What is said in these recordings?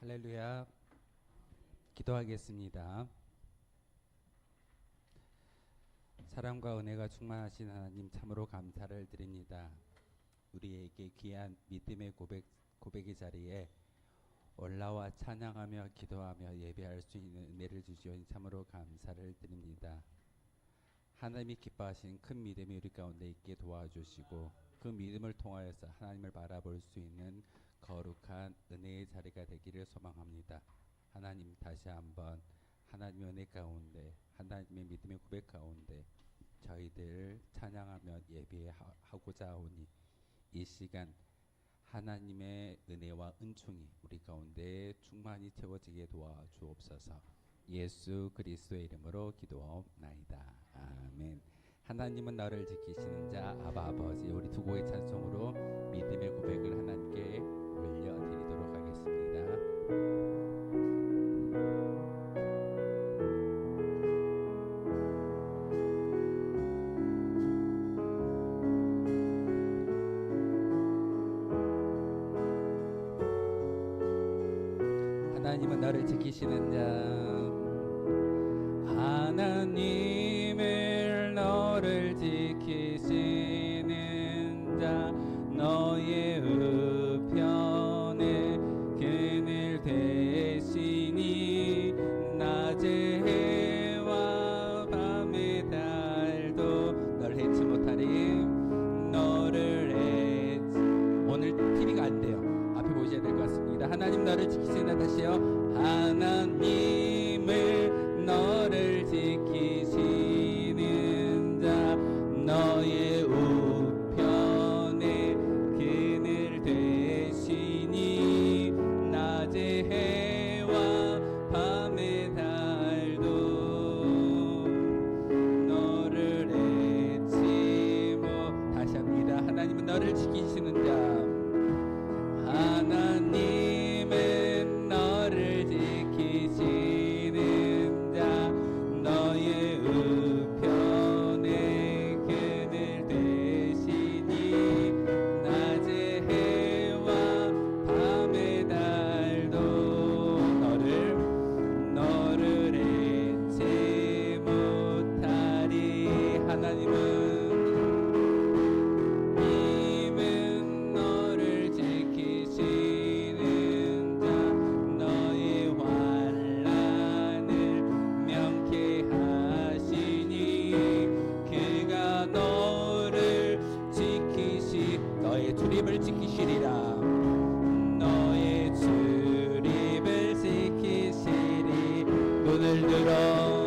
할렐루야. 기도하겠습니다. 사랑과 은혜가 충만하신 하나님 참으로 감사를 드립니다. 우리에게 귀한 믿음의 고백의 자리에 올라와 찬양하며 기도하며 예배할 수 있는 은혜를 주시오니 참으로 감사를 드립니다. 하나님이 기뻐하신 큰 믿음이 우리 가운데 있게 도와주시고 그 믿음을 통하여서 하나님을 바라볼 수 있는 거룩한 은혜의 자리가 되기를 소망합니다. 하나님, 다시 한번 하나님의 은혜 가운데, 하나님의 믿음의 고백 가운데 저희들 찬양하며 예배하고자 하오니 이 시간 하나님의 은혜와 은총이 우리 가운데 충만히 채워지게 도와주옵소서. 예수 그리스도의 이름으로 기도하옵나이다. 아멘. 하나님은 너를 지키시는 자 아바 아버지, 우리 두 곡의 찬송으로 믿음의 고백을 하나님께 올려드리도록 하겠습니다. 하나님은 너를 지키시는 자, 하나님을 너를 지키시는 자, 너의 우편에 그늘 되시니 낮의 해와 밤의 달도 너를 해치 못하리. 너를 해치, 오늘 TV가 안 돼요. 앞에 보셔야 될 것 같습니다. 하나님 너를 지키시는 자, 다시요. 하나님을 너를 지키시는 자, 너의 우편에 그늘 되시니 낮의 해와 밤의 달도 너를 해치 못. 다시 합니다. 하나님은 너를 지키시는 자, 하나님은 너를 지키시는 자, 너의 우편에 그늘 되시니 낮의 해와 밤의 달도 너를 해치 못하리. 하나님은 주립을 지키시리라. 너의 주립을 지키시리. 눈을 들어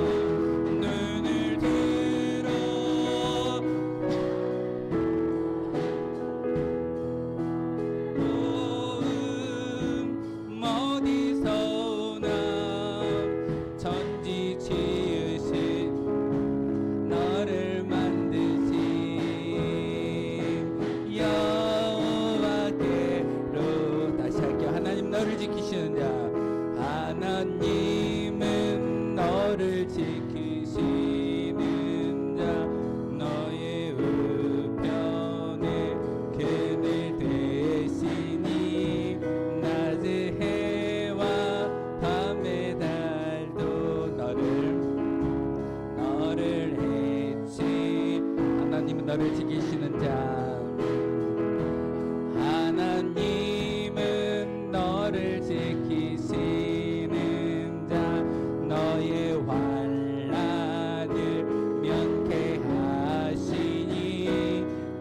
어디서 오나 천지 지으신 너를 만드신 너를 지키시는 자, 하나님은 너를 지키시는 자, 너의 우편에 그늘 되시니 낮의 해와 밤의 달도 너를 해치. 하나님은 너를 지키시는 자, 하나님은 너를 지키시는 자, 너의 환난을 면케하시니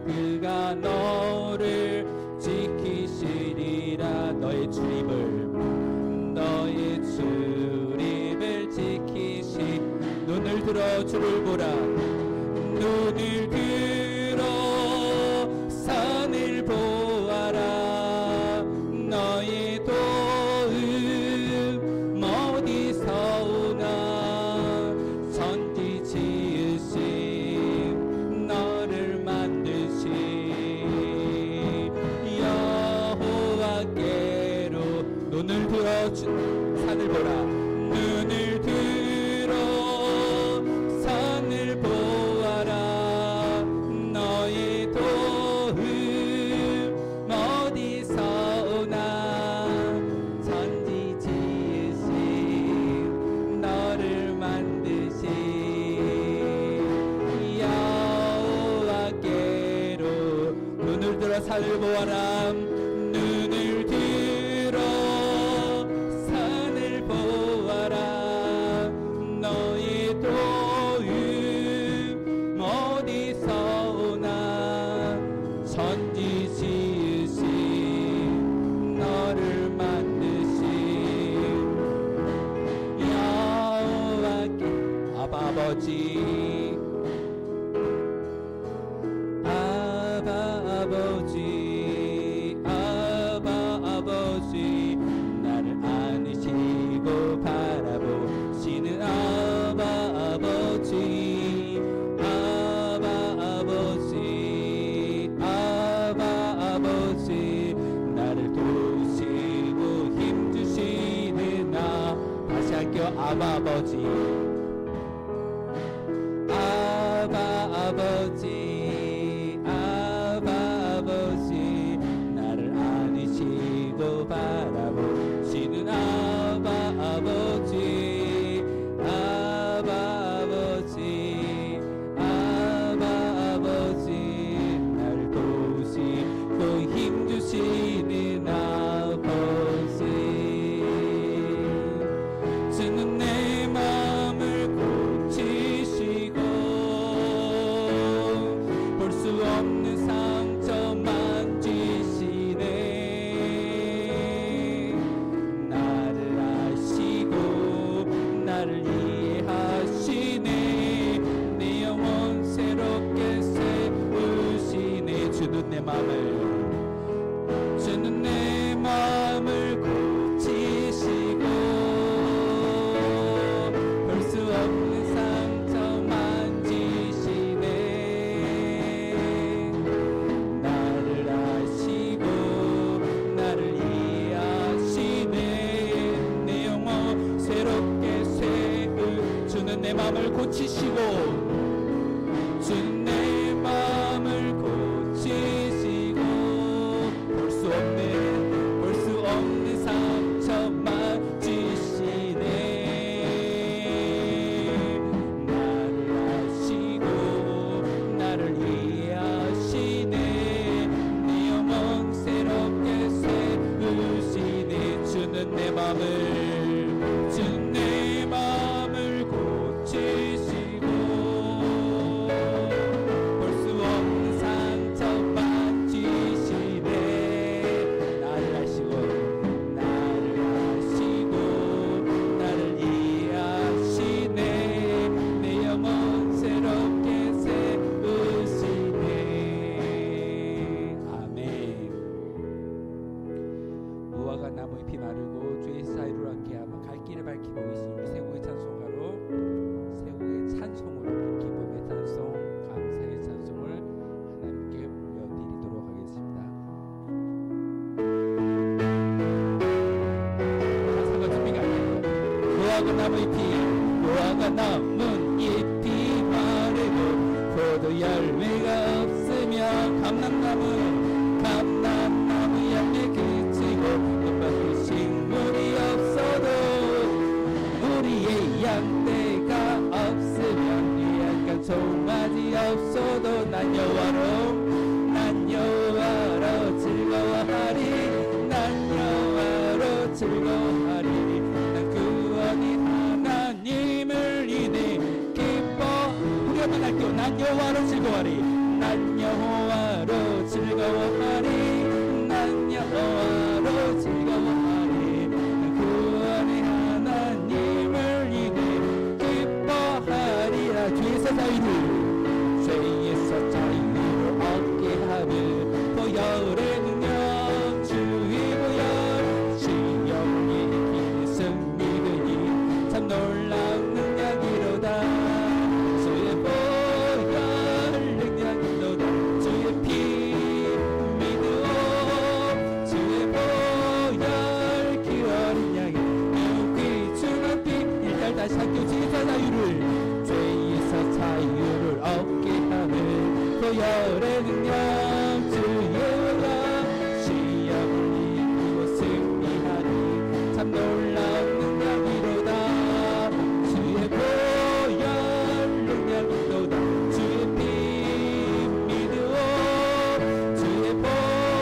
그가 너를 지키시리라. 너의 주립을 지키시. 눈을 들어 주를 보라. 눈을 들어 산을 보아라. 너의 도움 어디서 오나 천지 지으신 너를 만드신 여호와께로. 눈을 들어 산을 보라. 눈을 들어 산을 보아라. 너의 도움 어디서 오나 천지 산을 보아라 눈을 들어 산을 보아라 너의 도움 어디서 오나 천지 지으신 너를 만드신 여호와께 아버지 아버지 나를 안으시고 바라보시는 아버지 아버지 나를 도우시고 힘주시는 다시 할게요 아버지 아버지 나를 안으시고 바라보시는 아버지 나를 도우시고 힘주시는 아버지 주는 내 마음을 고치시고 볼 수 없는 상처 만지시네 나를 아시고 나를 이해하시네 내 영혼 새롭게 세우시네 주는 내 마음을 고치시고 볼 수 없는 상처 만지시네 나를 아시고 나를 이해하시네 내 영혼 새롭게 주는 내 마음을 고치시고 주는 내 마음을 고치시고 볼 수 없는 상처 만지시네 나를 아시고 나를 이해하시네 내 영혼 새롭게 세우시네 주는 내 마음을 고치시고 볼 수 없는 상처 만지시네 나를 아시고 나를 이해하시네 내 영혼 새롭게 세우시네 아멘 무화과 나무 잎이 마르고 주의 사이로 함께하며 갈 길을 밝히고 계신 우리 세곡의 찬송가로 세곡의 찬송으로 기쁨의 찬송 감사의 찬송을 하나님께 올려드리도록 하겠습니다. 가사가 준비가 안 돼요. 무화과 나무 잎이 마르고 포도 열매가 없으며 감람나무 열매 그치고 꽃밭에 식물이 없어도 우리의 양떼가 없으면 약간 송아지 없어도 난 여호와로 즐거워하리 난 여호와로 즐거워하리 난 구원의 하나님을 인해 기뻐 우리 한번 할게요 난 여호와로 즐거워하리 난 여호와로 즐거워하리 난 여호와로 즐거워하리 난 구원의 하나님을 인해 기뻐하리라 죄에서 자유를 얻게 하며 보혈의 능력 주의 보혈 시험이 이기는 승리되니 참 놀라운 능력이로다 주의 보혈 능력이로다 주의 피 믿어 주의 보혈 기 어린 양이 귀 주는 피 일단 다시 학교 죄에서 자유를 얻게 하는 보혈의 능력 주의 보혈 시험을 이기고 승리하니 참 놀라운 능력이로다 주의 보혈 능력이로다 주의 피 믿어 주의 보혈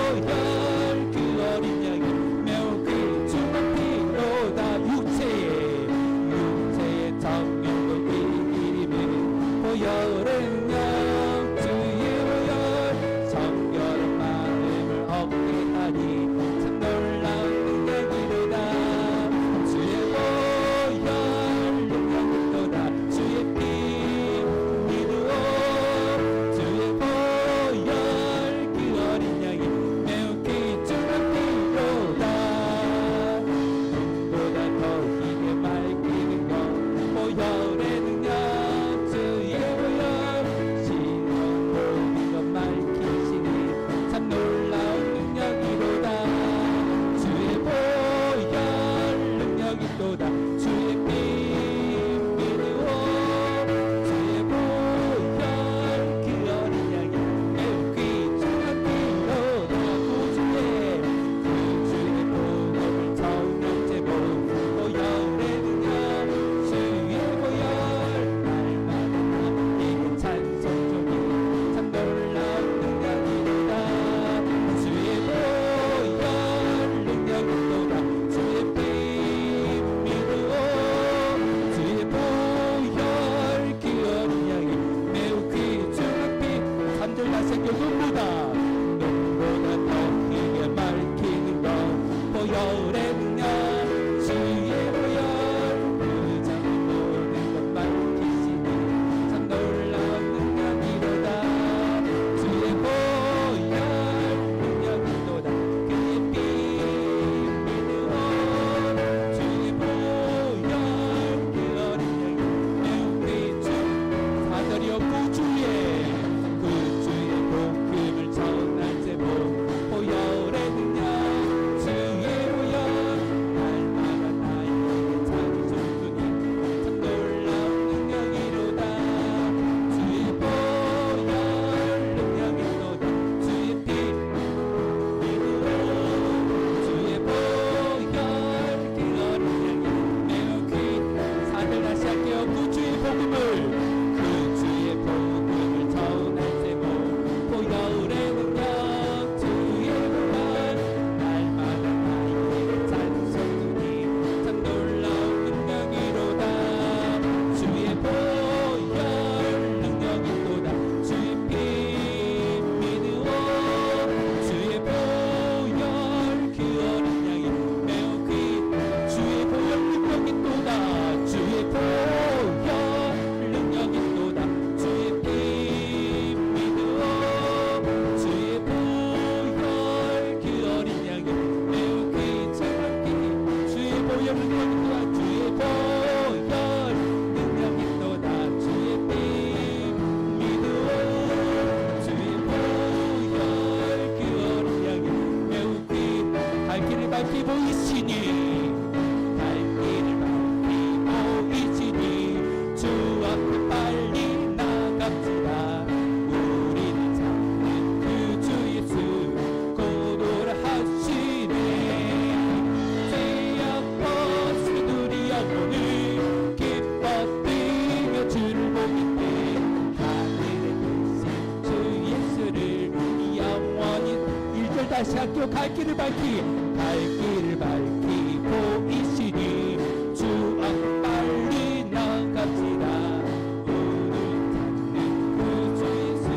능력이 또다 주의 보혈 능력이 또다 주의 피 믿음 주의 보혈 그 어린 양이 매우 긴 갈 길을 밝히 보이시니 갈 길을 밝히 보이시니 주 앞에 빨리 나갑시다 우리를 찾는 그 주 예수 고도를 하시네 죄악 벗은 우리 영혼을 기뻐 뛰며 주를 보겠네 하늘에 계신 주 예수를 영원히 1절 다시 학교 갈 길을 밝히 보이시니 주 앞에 빨리 나갑시다 우리를 찾는 그 주 예수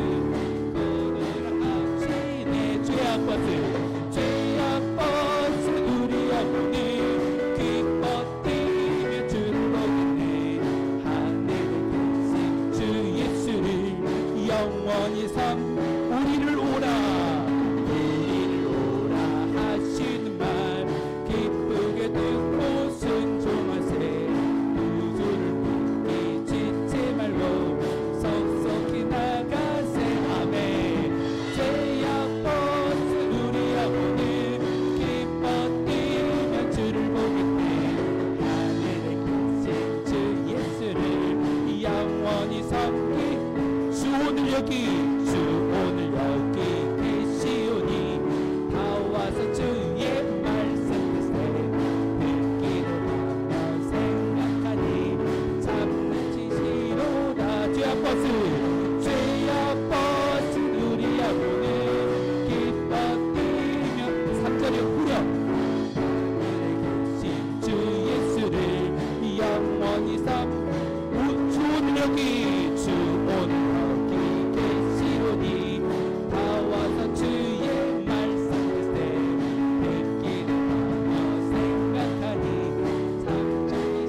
고도를 하시네 죄악 벗은 우리 영혼을 기뻐 뛰며 주를 보겠네 하늘에 계신 주 예수를 영원히 우리를 오라 하시는 말 기쁘게 듣고 순종하세 구주를 믿기 지체 말고 속속히 나가세 아멘 죄악 벗은 우리 영혼을 기뻐 뛰며 주를 보겠네 하늘에 계신 주 예수를 영원히 섬기 주 오늘 여기 계시오니 다 와서 주의 말씀 듣기도 하며 생각하니 참는 지시로다 죄악 벗은 우리 영혼을 기뻐 뛰며 3절에 후렴 하늘에 계신 주 예수를 영원히 주 오늘 여기 계시오니 다 와서 주의 말씀 듣기도 하며 생각하니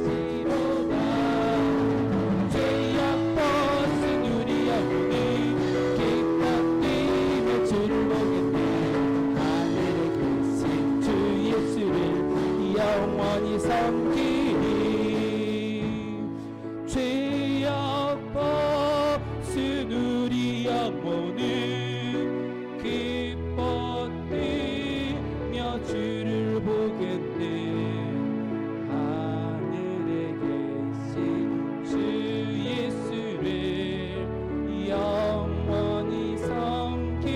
참전이시로다 죄악 벗은 우리 영혼을 기뻐 뛰며 주를 보겠네 하늘에 계신 주 예수를 영원히 섬기니 죄악 벗은 우리 영혼을 기뻐 뛰며 주를 보겠네 하늘에 계신 주 예수를 영원히 섬기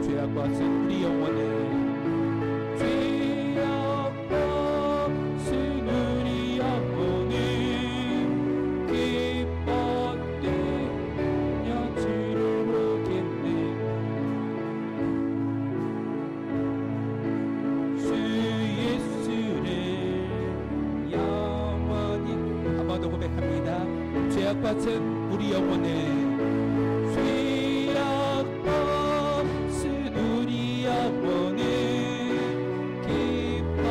죄악 벗은 우리 영혼을 죄악 벗은 우리 영혼을 기뻐 뛰며 주를 보겠네 주 예수를 영원히 한 번 더 고백합니다 죄악 벗은 우리 영혼을 죄악 벗은 우리 영혼을 기뻐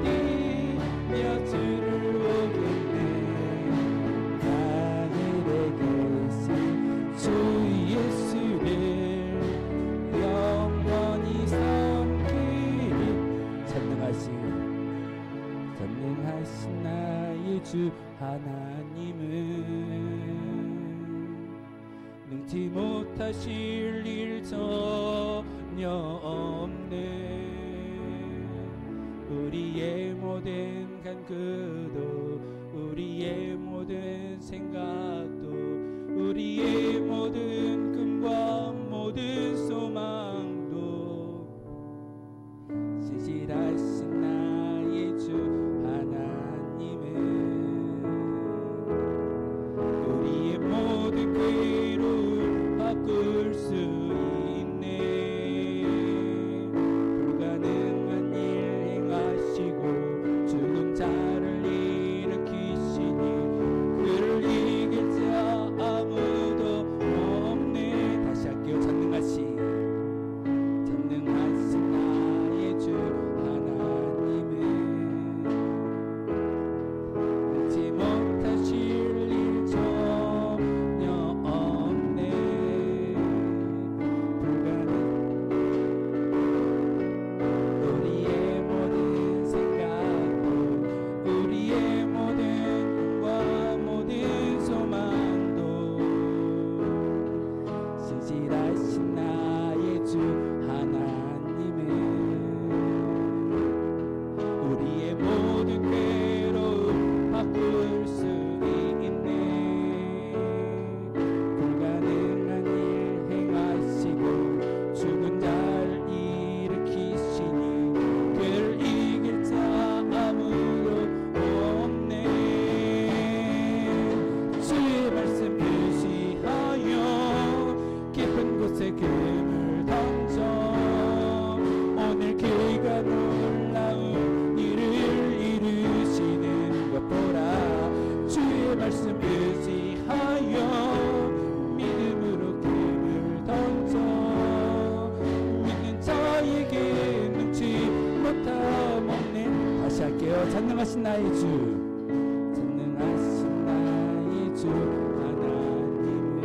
뛰며 주를 보겠네 하늘에 계신 주 예수를 영원히 섬기리 전능하신 나의 주 하나님은 능치 못하실 일 전혀 없네 우리의 모든 간구도 우리의 모든 생각도 우리의 모든 꿈과 모든 소망도 신실하신 나의 주 하나님은 우리의 모든 괴로움 바꿀 수 있네 불가능한 일 행하시고 죽은 자를 일으키시니 그를 이길 나의 주, 전능하신 나의 주 하나님은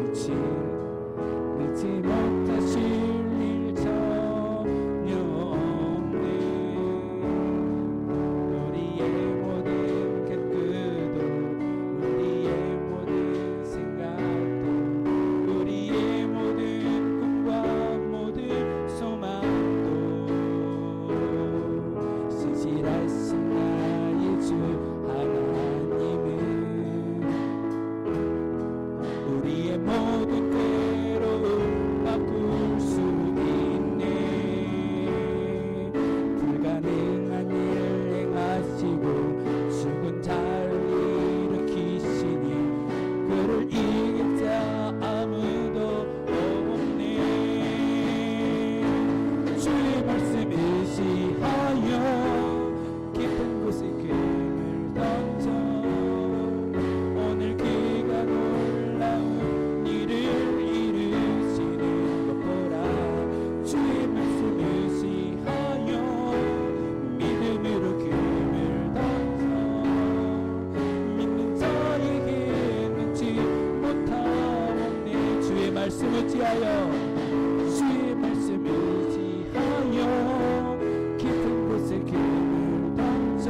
그치 못하실 일 전혀 없네. 우리의 모든 깨끗도, 우리의 모든 생각도, 우리의 모든 꿈과 모든 소망도 신실하신 나의 주 하나님은 우리의 모든 괴로움 바꿀 수 있네. 불가능한 일 행하시고 죽은 자를 일으키시니 그를 이길 자 아무도 없네. 주의 말씀 의지하여 깊은 곳에 금을 던져 오늘 그가 놀라운 일을 이루시는 것 보라. 주의 말씀 의지하여 믿음으로 금을 던져 믿는 자에게 눈치 못하옵네. 주의 말씀 의지하여, 주의 말씀 의지하여 깊은 곳에 금을 던져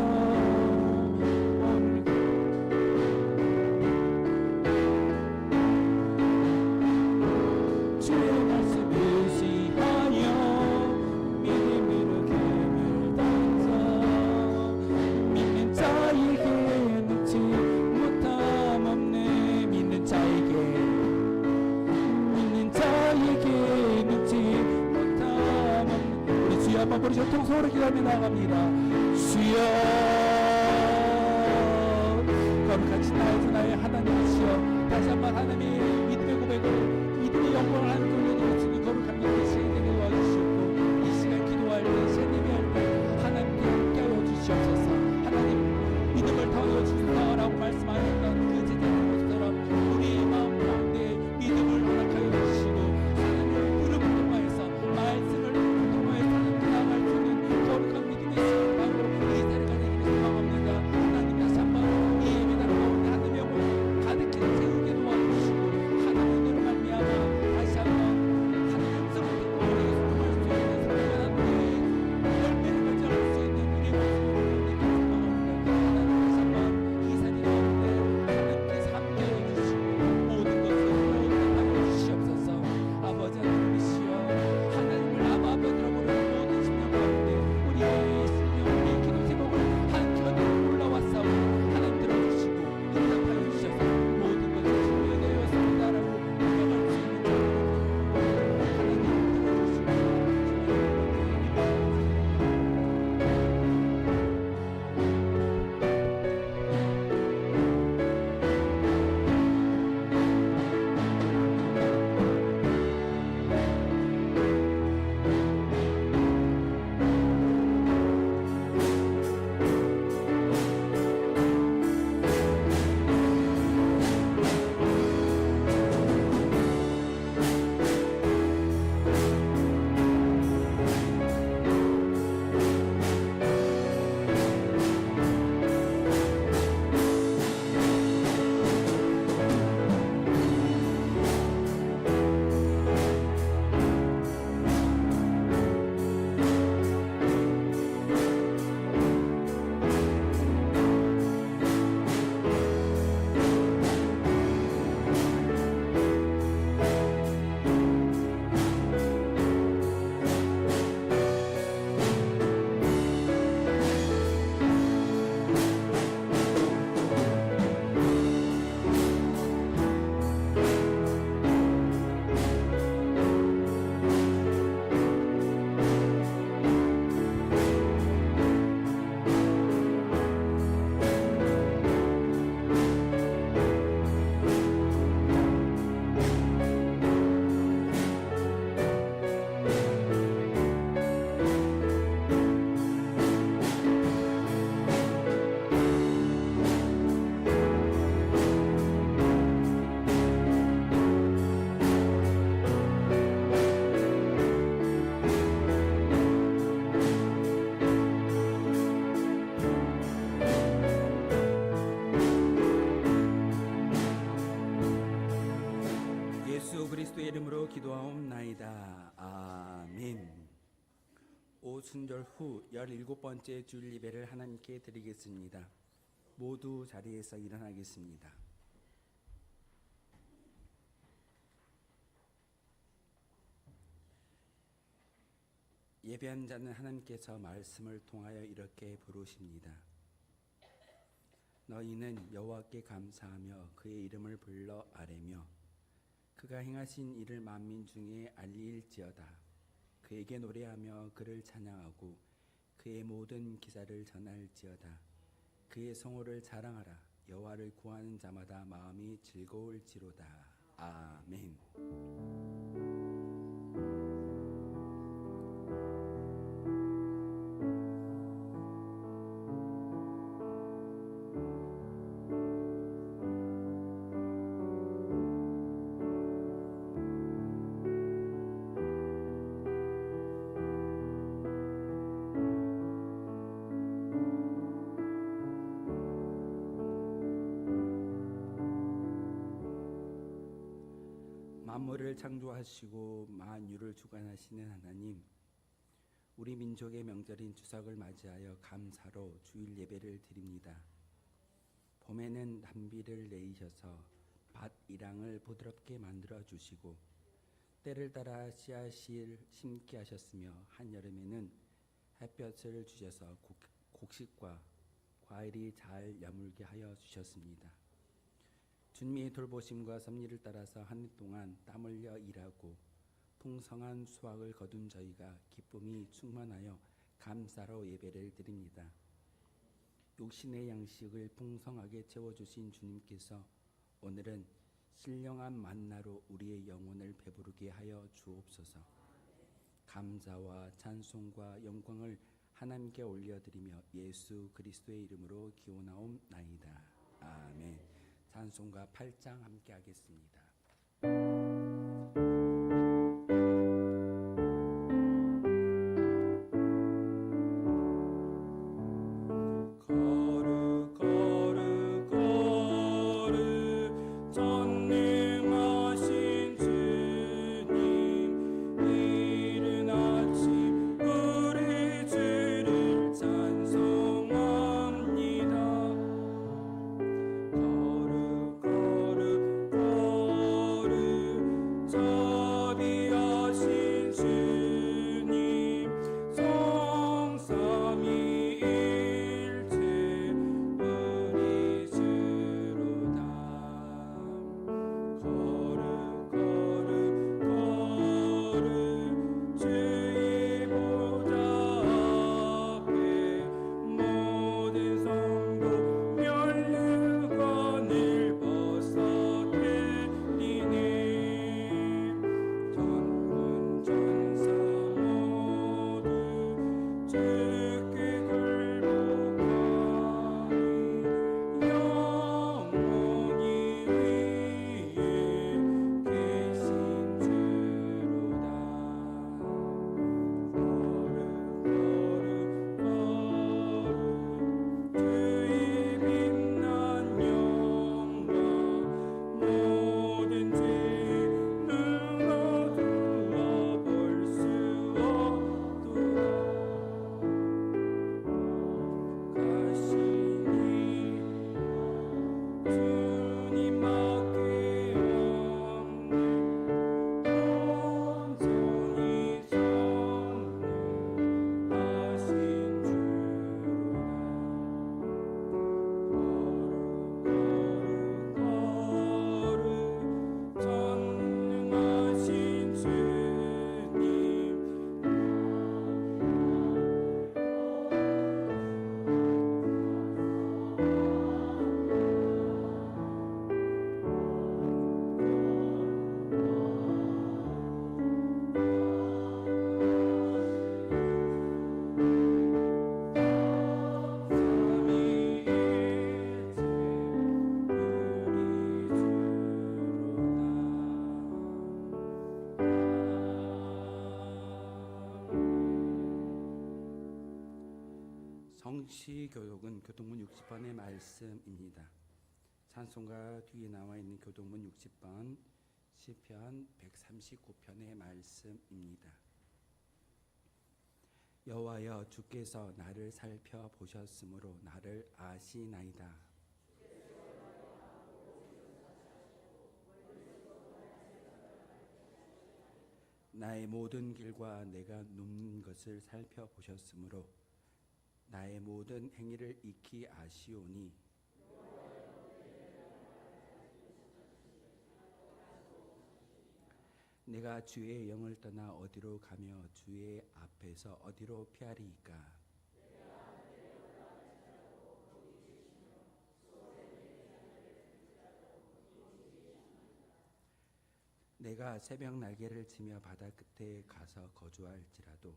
오늘 주의 말씀 의지하여 믿음으로 금을 던져 믿는 자에게 눈치 못함 없네. 믿는 자에게 눈치 못함 없네. 우리 주여 한번 부르시고 통성으로 기도하며 나아갑니다. 주여 거룩하신 나의 하나님이시여, 다시 한번 하나님의 믿음의 고백으로 믿음의 영광을 하나님께 올려드리시는 거룩한 믿음의 시인에게 도와주시고, 이 시간 기도할 때 세님이 할 때 하나님께 함께하여 주시옵소서. 하나님 믿음을 더하여 주소서라고 말씀하셨던 그 제자들 모습처럼 우리의 마음 가운데 믿음을 허락하여 주시고, 하나님의 무릎을 통하여서 말씀을 통하여서 나아갈 수 있는 거룩한 믿음의 시간으로 이 자리가 되기를 소망합니다. 하나님 다시 한번 이 예배당 가운데 하나님의 영광을 가득히 채우게 도와주시고 오순절 후 17번째 주일 예배를 하나님께 드리겠습니다. 모두 자리에서 일어나겠습니다. 예배한 자는 하나님께서 말씀을 통하여 이렇게 부르십니다. 너희는 여호와께 감사하며 그의 이름을 불러 아뢰며 그가 행하신 일을 만민 중에 알릴지어다. 그에게 노래하며 그를 찬양하고 그의 모든 기사를 전할지어다. 그의 성호를 자랑하라. 여호와를 구하는 자마다 마음이 즐거울지로다. 아멘. 만물을 창조하시고 만유를 주관하시는 하나님, 우리 민족의 명절인 추석을 맞이하여 감사로 주일 예배를 드립니다. 봄에는 단비를 내리셔서 밭 이랑을 부드럽게 만들어 주시고 때를 따라 씨앗을 심게 하셨으며 한여름에는 햇볕을 주셔서 곡식과 과일이 잘 여물게 하여 주셨습니다. 주님의 돌보심과 섭리를 따라서 한 해 동안 땀 흘려 일하고 풍성한 수확을 거둔 저희가 기쁨이 충만하여 감사로 예배를 드립니다. 육신의 양식을 풍성하게 채워주신 주님께서 오늘은 신령한 만나로 우리의 영혼을 배부르게 하여 주옵소서. 감사와 찬송과 영광을 하나님께 올려드리며 예수 그리스도의 이름으로 기원하옵나이다. 아멘. 찬송가 8장 함께 하겠습니다. 성시교독은 교동문 60번의 말씀입니다. 찬송가 뒤에 나와 있는 교동문 60번 시편 139편의 말씀입니다. 여호와여 주께서 나를 살펴보셨으므로 나를 아시나이다. 나의 모든 길과 내가 눕는 것을 살펴보셨으므로 나의 모든 행위를 익히 아시오니 내가 주의 영을 떠나 어디로 가며 주의 앞에서 어디로 피하리이까. 내가 새벽 날개를 치며 바다 끝에 가서 거주할지라도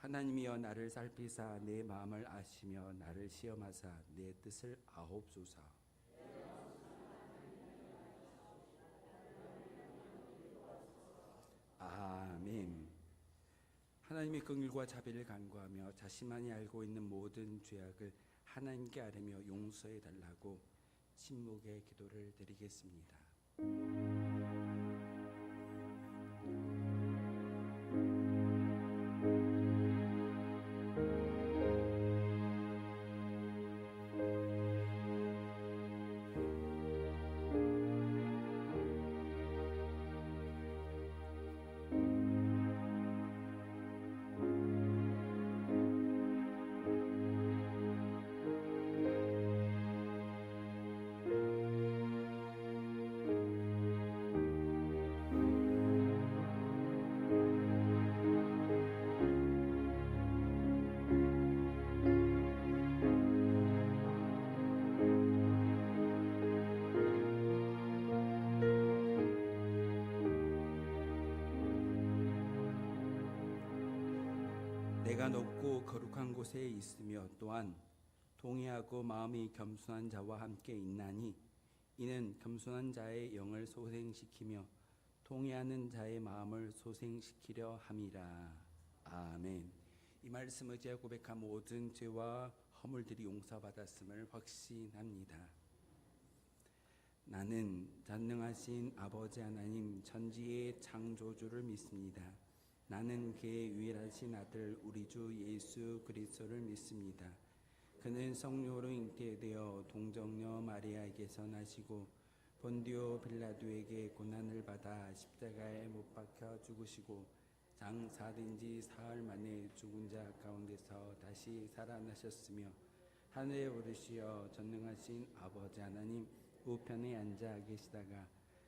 하나님이여 나를 살피사 내 마음을 아시며 나를 시험하사 내 뜻을 아옵소서. 아멘. 하나님의 긍휼과 자비를 간구하며 자신만이 알고 있는 모든 죄악을 하나님께 아뢰며 용서해 달라고 침묵의 기도를 드리겠습니다. 내가 높고 거룩한 곳에 있으며 또한 동의하고 마음이 겸손한 자와 함께 있나니 이는 겸손한 자의 영을 소생시키며 동의하는 자의 마음을 소생시키려 함이라. 아멘. 이 말씀 의지하여 고백한 모든 죄와 허물들이 용서받았음을 확신합니다. 나는 전능하신 아버지 하나님 천지의 창조주를 믿습니다. 나는 그의 유일하신 아들 우리 주 예수 그리스도를 믿습니다. 그는 성령으로 잉태되어 동정녀 마리아에게서 나시고 본디오 빌라도에게 고난을 받아 십자가에 못 박혀 죽으시고 장사된 지 사흘 만에 죽은 자 가운데서 다시 살아나셨으며 하늘에 오르시어 전능하신 아버지 하나님 우편에 앉아 계시다가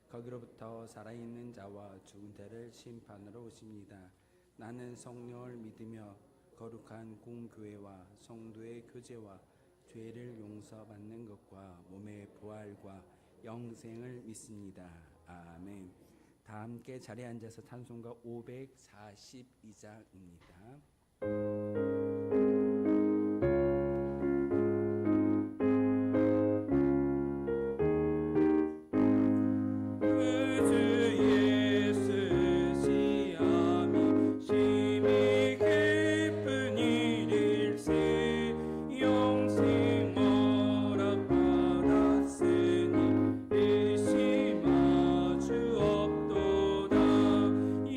거기로부터 살아있는 자와 죽은 자를 심판하러 오십니다. 나는 성령을 믿으며 거룩한 공교회와 성도의 교제와 죄를 용서받는 것과 몸의 부활과 영생을 믿습니다. 아멘. 다 함께 자리에 앉아서 찬송가 542장입니다.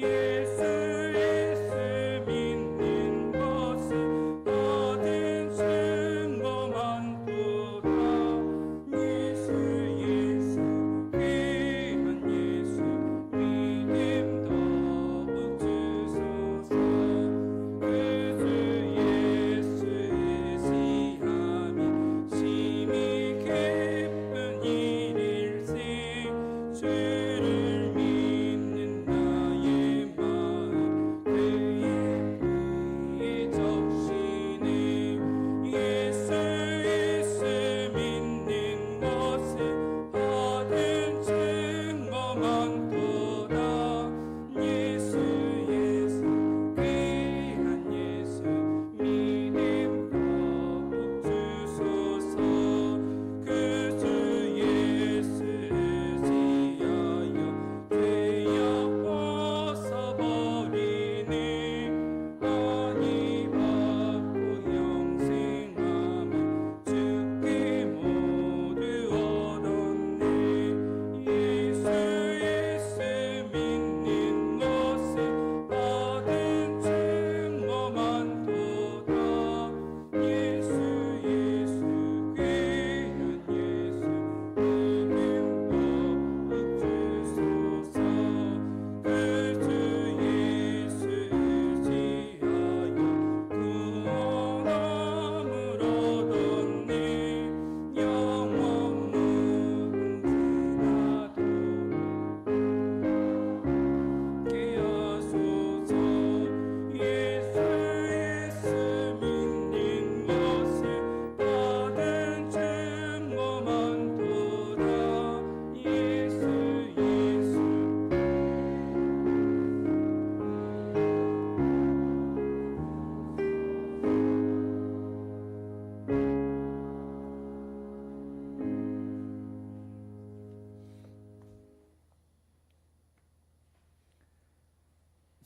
예수 믿는 것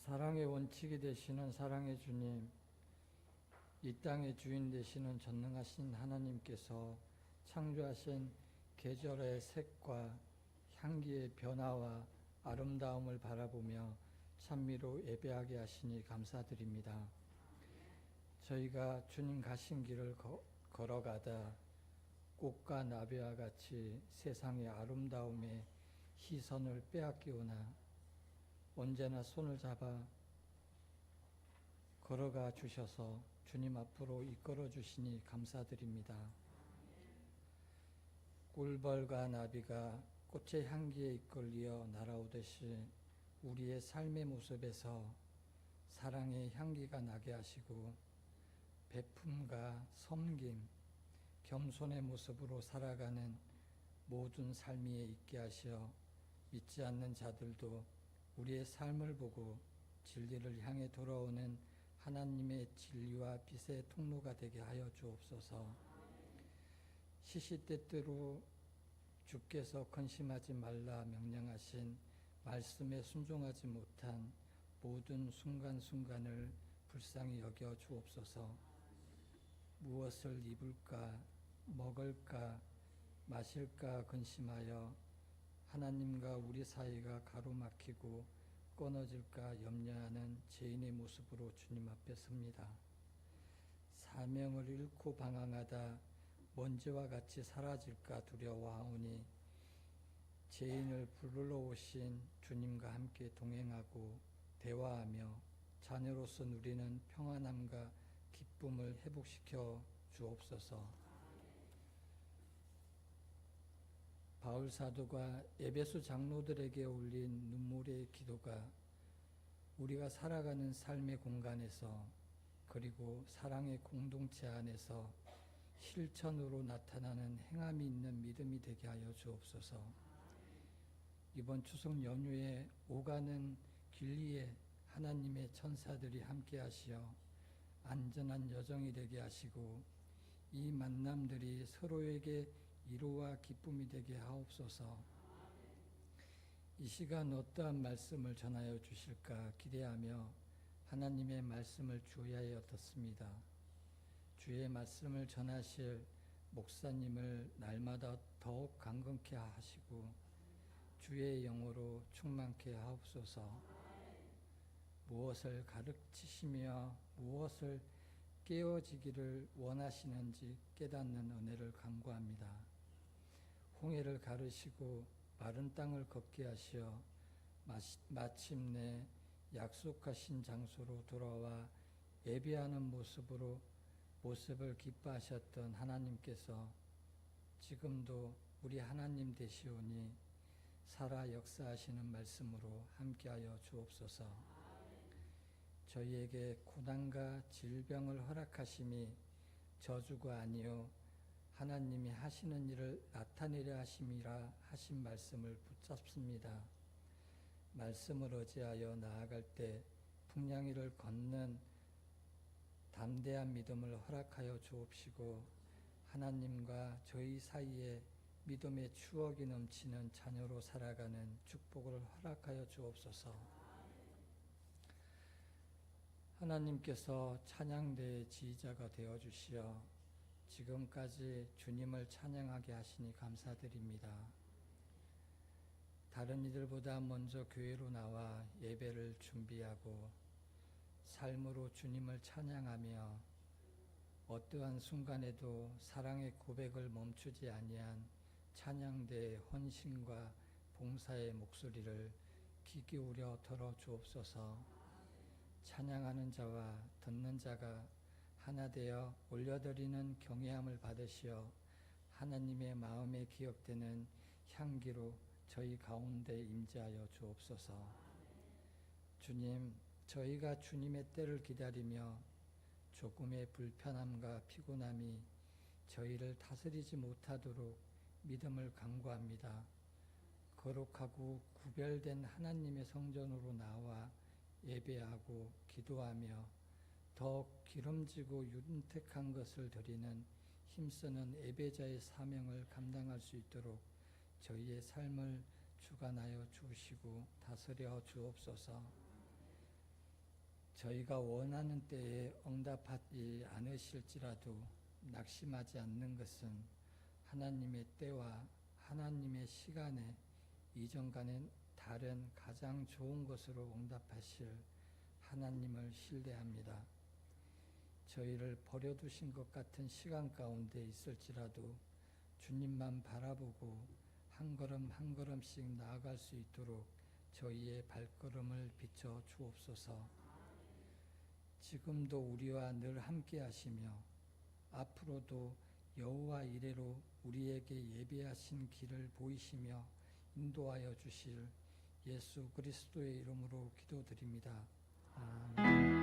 사랑의 원칙이 되시는 사랑의 주님, 이 땅의 주인 되시는 전능하신 하나님께서 창조하신 계절의 색과 향기의 변화와 아름다움을 바라보며 찬미로 예배하게 하시니 감사드립니다. 저희가 주님 가신 길을 걸어가다 꽃과 나비와 같이 세상의 아름다움에 시선을 빼앗기오나 언제나 손을 잡아 걸어가 주셔서 주님 앞으로 이끌어 주시니 감사드립니다. 꿀벌과 나비가 꽃의 향기에 이끌려 날아오듯이 우리의 삶의 모습에서 사랑의 향기가 나게 하시고 베품과 섬김, 겸손의 모습으로 살아가는 모든 삶 위에 있게 하시어 믿지 않는 자들도 우리의 삶을 보고 진리를 향해 돌아오는 하나님의 진리와 빛의 통로가 되게 하여 주옵소서. 시시때때로 주께서 근심하지 말라 명령하신 말씀에 순종하지 못한 모든 순간순간을 불쌍히 여겨 주옵소서. 무엇을 입을까, 먹을까, 마실까 근심하여 하나님과 우리 사이가 가로막히고 끊어질까 염려하는 죄인의 모습으로 주님 앞에 섭니다. 사명을 잃고 방황하다 먼지와 같이 사라질까 두려워하오니 죄인을 불러오신 주님과 함께 동행하고 대화하며 자녀로서 누리는 평안함과 기쁨을 회복시켜 주옵소서. 바울 사도가 에베소 장로들에게 올린 눈물의 기도가 우리가 살아가는 삶의 공간에서 그리고 사랑의 공동체 안에서 실천으로 나타나는 행함이 있는 믿음이 되게 하여 주옵소서. 이번 추석 연휴에 오가는 길 위에 하나님의 천사들이 함께 하시어 안전한 여정이 되게 하시고 이 만남들이 서로에게 위로와 기쁨이 되게 하옵소서. 이 시간 어떠한 말씀을 전하여 주실까 기대하며 하나님의 말씀을 주야에 듣습니다. 주의 말씀을 전하실 목사님을 날마다 더욱 강건케 하시고 주의 영으로 충만케 하옵소서. 무엇을 가르치시며 무엇을 깨어지기를 원하시는지 깨닫는 은혜를 간구합니다. 홍해를 가르시고 마른 땅을 걷게 하시어 마침내 약속하신 장소로 돌아와 예배하는 모습을 기뻐하셨던 하나님께서 지금도 우리 하나님 되시오니 살아 역사하시는 말씀으로 함께하여 주옵소서. 저희에게 고난과 질병을 허락하심이 저주가 아니요 하나님이 하시는 일을 나타내려 하심이라 하신 말씀을 붙잡습니다. 말씀을 의지하여 나아갈 때 풍랑이를 걷는 담대한 믿음을 허락하여 주옵시고 하나님과 저희 사이에 믿음의 추억이 넘치는 자녀로 살아가는 축복을 허락하여 주옵소서. 하나님께서 찬양대의 지휘자가 되어주시어 지금까지 주님을 찬양하게 하시니 감사드립니다. 다른 이들보다 먼저 교회로 나와 예배를 준비하고 삶으로 주님을 찬양하며 어떠한 순간에도 사랑의 고백을 멈추지 아니한 찬양대의 헌신과 봉사의 목소리를 귀 기울여 들어 주옵소서. 찬양하는 자와 듣는 자가 하나 되어 올려드리는 경외함을 받으시어 하나님의 마음에 기억되는 향기로 저희 가운데 임재하여 주옵소서. 주님, 저희가 주님의 때를 기다리며 조금의 불편함과 피곤함이 저희를 다스리지 못하도록 믿음을 간구합니다. 거룩하고 구별된 하나님의 성전으로 나와 예배하고 기도하며 더 기름지고 윤택한 것을 드리는 힘쓰는 예배자의 사명을 감당할 수 있도록 저희의 삶을 주관하여 주시고 다스려 주옵소서. 저희가 원하는 때에 응답하지 않으실지라도 낙심하지 않는 것은 하나님의 때와 하나님의 시간에 이전과는 다른 가장 좋은 것으로 응답하실 하나님을 신뢰합니다. 저희를 버려두신 것 같은 시간 가운데 있을지라도 주님만 바라보고 한 걸음 한 걸음씩 나아갈 수 있도록 저희의 발걸음을 비춰 주옵소서. 지금도 우리와 늘 함께 하시며 앞으로도 여호와 이레로 우리에게 예비하신 길을 보이시며 인도하여 주실 예수 그리스도의 이름으로 기도드립니다. 아멘.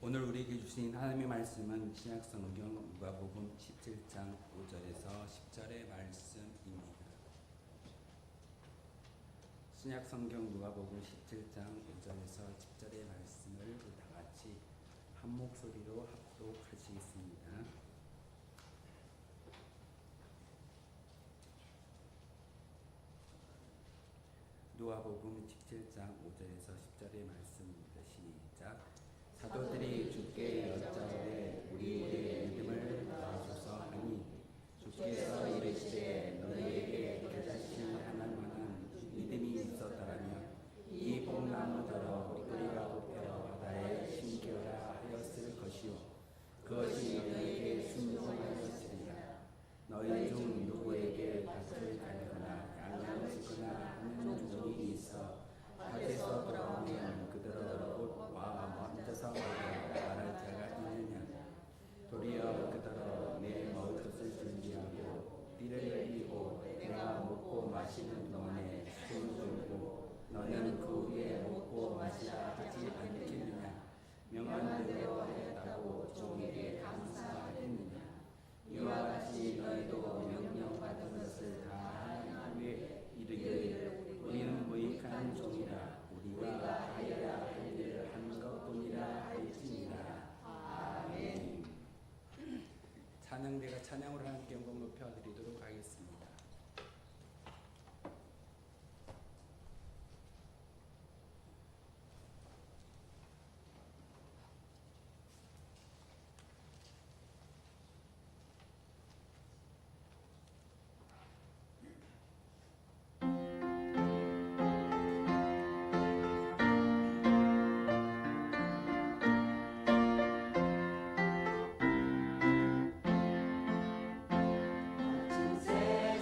오늘 우리에게 주신 하나님의 말씀은 신약성경 누가복음 17장 5절에서 10절의 말씀입니다. 신약성경 누가복음 17장 5절에서 10절의 말씀을 우리 다 같이 한 목소리로 합독하시겠습니다. 누가복음 17장 5절에서 10절의 말씀입니다. 시작. 사도들이 주께 여짜오되 우리의 믿음을 더하소서 하니 주께서 이르시되 너희에게 계시신 하나님은 믿음이 있었더라면 이 뽕나무더러 뿌리가 뽑혀 바다에 심기어라 하였을 것이요 그것이 너희에게 순종하였으리라. 너희 중 누구에게 밭을 갈거나 양을 치거나 하는 종이 있어 밭에서 돌아오면 그들로 와 먼저서 말할 자가 있느냐. 도리어 그들로 내 먹을 것을 준비하고 띠를 띠고 내가 먹고 마시는 동안에 숨을 돌고 너는 그 후에 먹고 마시라 하지 않겠느냐. 명한 대로 했다고 종에게 감사하겠느냐. 이와 같이 너희도 명령받은 것을 다 한 후에 이르기를 우리는 무익한 종이라 우리가 하여야 할 일을 하는 것뿐이라 할지니라. 아멘. 찬양대가 찬양으로 함께 영광 높여드리도록 하겠습니다. 세상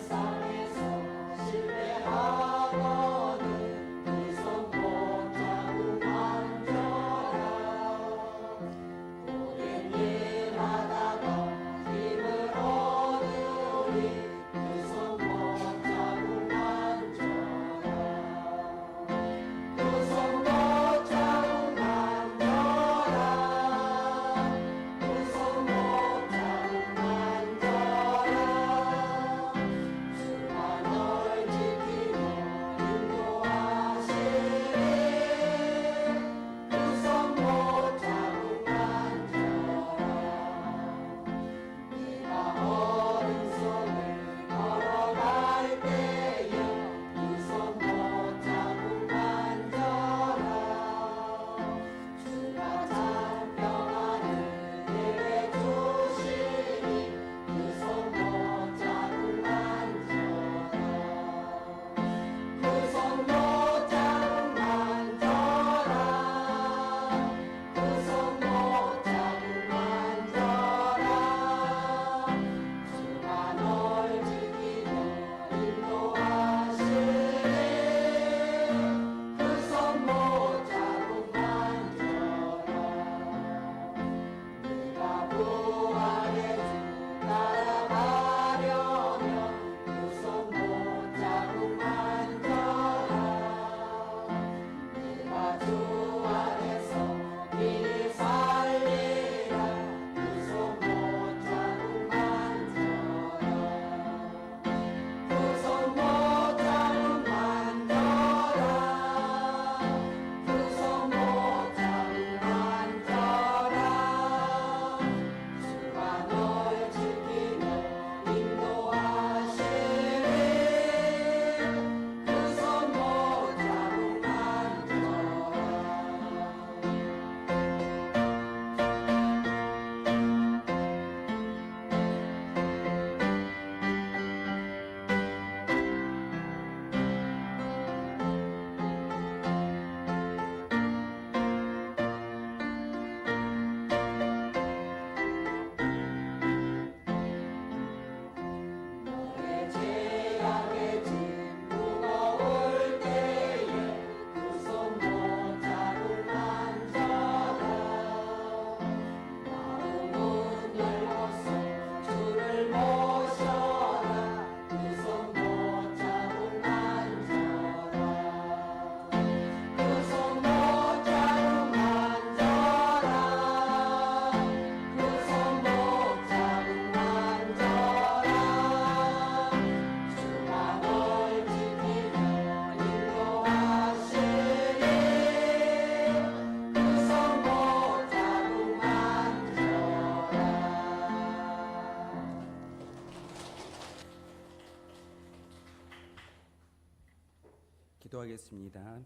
기도하겠습니다.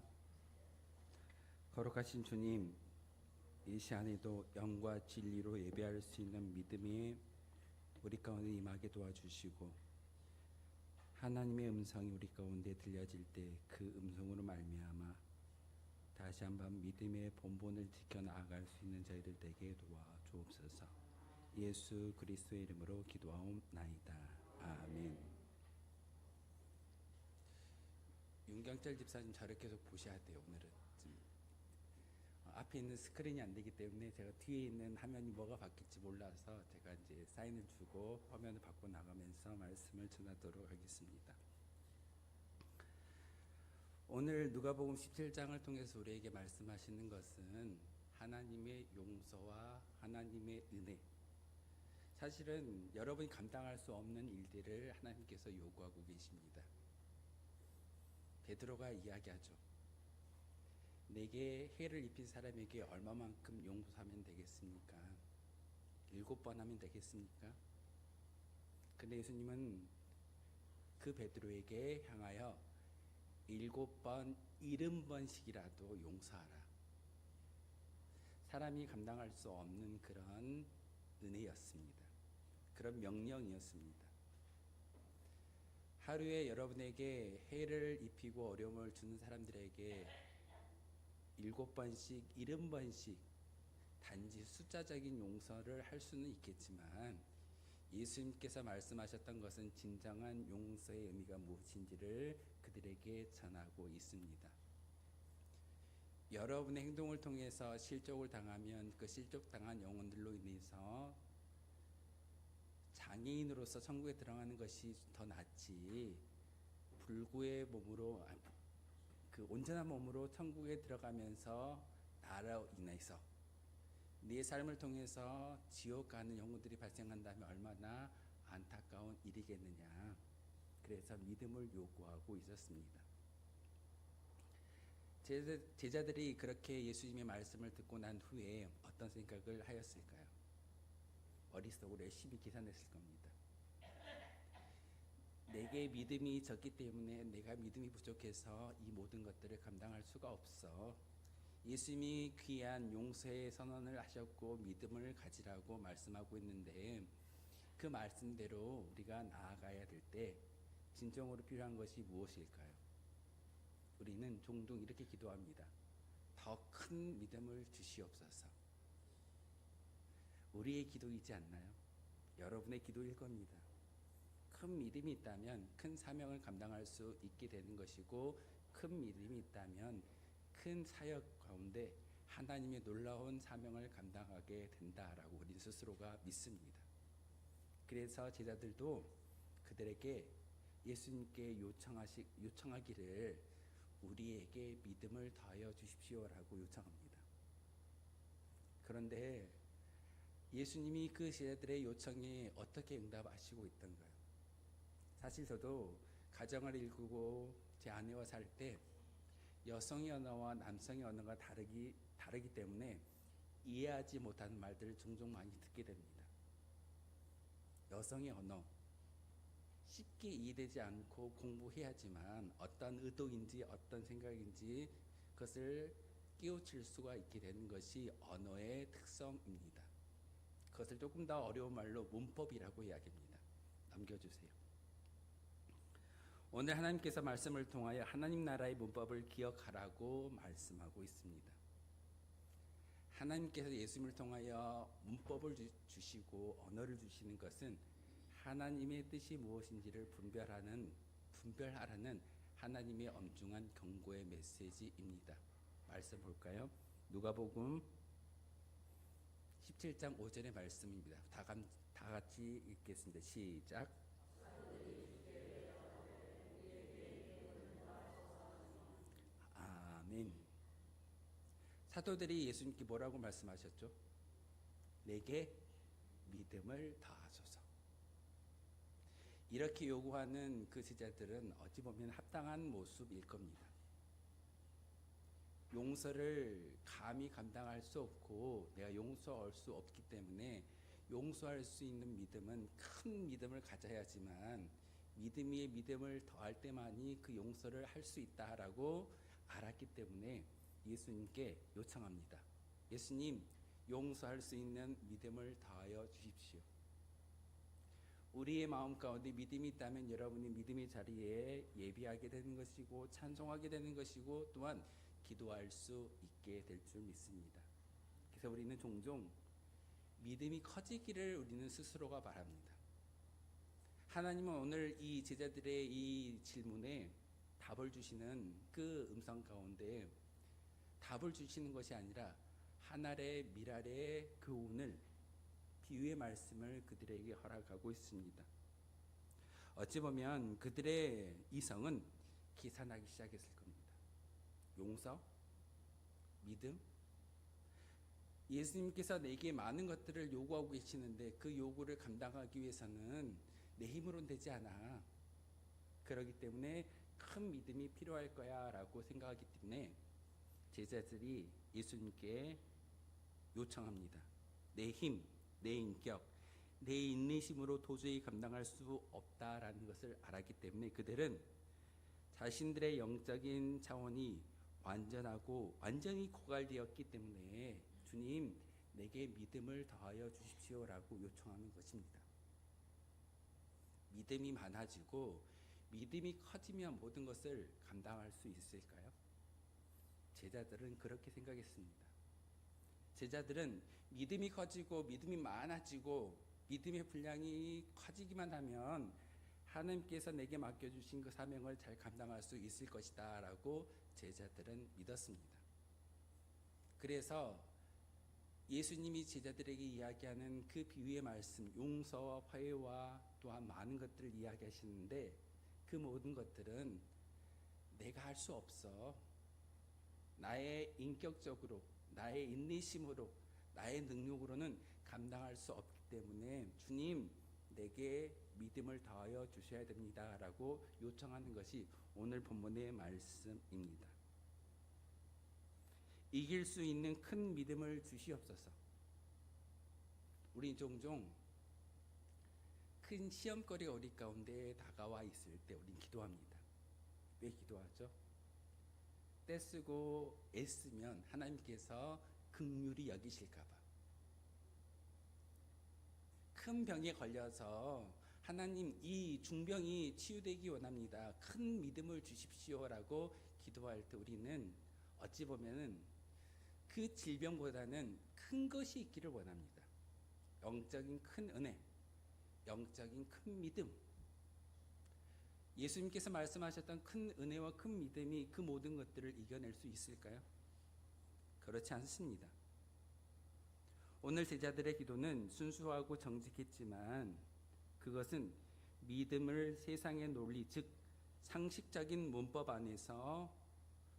거룩하신 주님, 이 시간에도 영과 진리로 예배할 수 있는 믿음이 우리 가운데 임하게 도와주시고, 하나님의 음성이 우리 가운데 들려질 때 그 음성으로 말미암아 다시 한번 믿음의 본본을 지켜 나아갈 수 있는 저희들 되게 도와주옵소서. 예수 그리스도의 이름으로 기도하옵나이다. 아멘. 윤경철 집사님 저를 계속 보셔야 돼요. 오늘은 앞에 있는 스크린이 안 되기 때문에 제가 뒤에 있는 화면이 뭐가 바뀔지 몰라서 제가 이제 사인을 주고 화면을 바꿔 나가면서 말씀을 전하도록 하겠습니다. 오늘 누가복음 17장을 통해서 우리에게 말씀하시는 것은 하나님의 용서와 하나님의 은혜. 사실은 여러분이 감당할 수 없는 일들을 하나님께서 요구하고 계십니다. 베드로가 이야기하죠. 내게 해를 입힌 사람에게 얼마만큼 용서하면 되겠습니까? 7번 하면 되겠습니까? 근데 예수님은 그 베드로에게 향하여 7번, 70번씩이라도 용서하라. 사람이 감당할 수 없는 그런 은혜였습니다. 그런 명령이었습니다. 하루에 여러분에게 해를 입히고 어려움을 주는 사람들에게 7번씩, 70번씩 단지 숫자적인 용서를 할 수는 있겠지만 예수님께서 말씀하셨던 것은 진정한 용서의 의미가 무엇인지를 그들에게 전하고 있습니다. 여러분의 행동을 통해서 실족을 당하면 그 실족당한 영혼들로 인해서 장애인으로서 천국에 들어가는 것이 더 낫지, 불구의 몸으로, 그 온전한 몸으로 천국에 들어가면서 나로 인해서 네 삶을 통해서 지옥 가는 영혼들이 발생한다면 얼마나 안타까운 일이겠느냐. 그래서 믿음을 요구하고 있었습니다. 제자들이 그렇게 예수님의 말씀을 듣고 난 후에 어떤 생각을 하였을까요? 머릿속으로 열심히 계산했을 겁니다. 내게 믿음이 적기 때문에 내가 믿음이 부족해서 이 모든 것들을 감당할 수가 없어. 예수님이 귀한 용서의 선언을 하셨고 믿음을 가지라고 말씀하고 있는데 그 말씀대로 우리가 나아가야 될 때 진정으로 필요한 것이 무엇일까요? 우리는 종종 이렇게 기도합니다. 더 큰 믿음을 주시옵소서. 우리의 기도이지 않나요? 여러분의 기도일 겁니다. 큰 믿음이 있다면 큰 사명을 감당할 수 있게 되는 것이고, 큰 믿음이 있다면 큰 사역 가운데 하나님의 놀라운 사명을 감당하게 된다라고 우리 스스로가 믿습니다. 그래서 제자들도 그들에게 예수님께 요청하기를 우리에게 믿음을 더하여 주십시오라고 요청합니다. 그런데 예수님이 그 제자들의 요청에 어떻게 응답하시고 있던가요? 사실 저도 가정을 일구고 제 아내와 살 때 여성의 언어와 남성의 언어가 다르기 때문에 이해하지 못하는 말들을 종종 많이 듣게 됩니다. 여성의 언어 쉽게 이해되지 않고 공부해야지만 어떤 의도인지 어떤 생각인지 그것을 깨우칠 수가 있게 되는 것이 언어의 특성입니다. 그것을 조금 더 어려운 말로 문법이라고 이야기합니다. 넘겨주세요. 오늘 하나님께서 말씀을 통하여 하나님 나라의 문법을 기억하라고 말씀하고 있습니다. 하나님께서 예수님을 통하여 문법을 주시고 언어를 주시는 것은 하나님의 뜻이 무엇인지를 분별하라는 하나님의 엄중한 경고의 메시지입니다. 말씀 볼까요? 누가복음 17장 5절의 말씀입니다. 다 같이 읽겠습니다. 시작. 아멘. 사도들이 예수님께 뭐라고 말씀하셨죠? 내게 믿음을 더하소서. 이렇게 요구하는 그 제자들은 어찌 보면 합당한 모습일 겁니다. 용서를 감히 감당할 수 없고 내가 용서할 수 없기 때문에 용서할 수 있는 믿음은 큰 믿음을 가져야지만 믿음이 믿음을 더할 때만이 그 용서를 할 수 있다라고 알았기 때문에 예수님께 요청합니다. 예수님, 용서할 수 있는 믿음을 더하여 주십시오. 우리의 마음 가운데 믿음이 있다면 여러분이 믿음의 자리에 예비하게 되는 것이고 찬송하게 되는 것이고 또한 기도할 수 있게 될 줄 믿습니다. 그래서 우리는 종종 믿음이 커지기를 우리는 스스로가 바랍니다. 하나님은 오늘 이 제자들의 이 질문에 답을 주시는 그 음성 가운데 답을 주시는 것이 아니라 하늘의 미랄의 교훈을 비유의 말씀을 그들에게 허락하고 있습니다. 어찌 보면 그들의 이성은 계산하기 시작했을 겁니다. 용서, 믿음. 예수님께서 내게 많은 것들을 요구하고 계시는데 그 요구를 감당하기 위해서는 내 힘으로는 되지 않아. 그렇기 때문에 큰 믿음이 필요할 거야 라고 생각하기 때문에 제자들이 예수님께 요청합니다. 내 힘, 내 인격, 내 인내심으로 도저히 감당할 수 없다라는 것을 알았기 때문에 그들은 자신들의 영적인 차원이 완전하고 완전히 고갈되었기 때문에 주님, 내게 믿음을 더하여 주십시오라고 요청하는 것입니다. 믿음이 많아지고 믿음이 커지면 모든 것을 감당할 수 있을까요? 제자들은 그렇게 생각했습니다. 제자들은 믿음이 커지고 믿음이 많아지고 믿음의 분량이 커지기만 하면 하나님께서 내게 맡겨주신 그 사명을 잘 감당할 수 있을 것이다 라고 제자들은 믿었습니다. 그래서 예수님이 제자들에게 이야기하는 그 비유의 말씀, 용서와 화해와 또한 많은 것들을 이야기하시는데 그 모든 것들은 내가 할 수 없어. 나의 인격적으로, 나의 인내심으로, 나의 능력으로는 감당할 수 없기 때문에 주님, 내게 믿음을 더하여 주셔야 됩니다 라고 요청하는 것이 오늘 본문의 말씀입니다. 이길 수 있는 큰 믿음을 주시옵소서. 우리 종종 큰 시험거리가 우리 가운데 다가와 있을 때 우린 기도합니다. 왜 기도하죠? 떼쓰고 애쓰면 하나님께서 긍휼히 여기실까 봐. 큰 병에 걸려서 하나님 이 중병이 치유되기 원합니다. 큰 믿음을 주십시오라고 기도할 때 우리는 어찌 보면은 그 질병보다는 큰 것이 있기를 원합니다. 영적인 큰 은혜, 영적인 큰 믿음. 예수님께서 말씀하셨던 큰 은혜와 큰 믿음이 그 모든 것들을 이겨낼 수 있을까요? 그렇지 않습니다. 오늘 제자들의 기도는 순수하고 정직했지만 그것은 믿음을 세상의 논리, 즉 상식적인 문법 안에서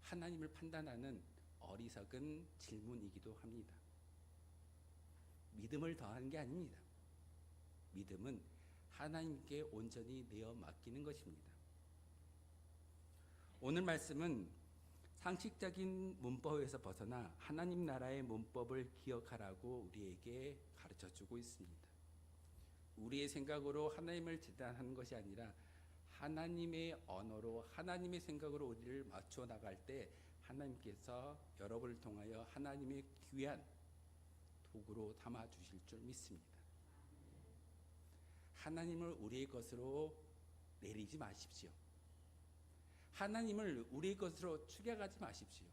하나님을 판단하는 어리석은 질문이기도 합니다. 믿음을 더하는 게 아닙니다. 믿음은 하나님께 온전히 내어 맡기는 것입니다. 오늘 말씀은 상식적인 문법에서 벗어나 하나님 나라의 문법을 기억하라고 우리에게 가르쳐주고 있습니다. 우리의 생각으로 하나님을 재단하는 것이 아니라 하나님의 언어로 하나님의 생각으로 우리를 맞춰 나갈 때 하나님께서 여러분을 통하여 하나님의 귀한 도구로 삼아 주실 줄 믿습니다. 하나님을 우리의 것으로 내리지 마십시오. 하나님을 우리의 것으로 축약하지 마십시오.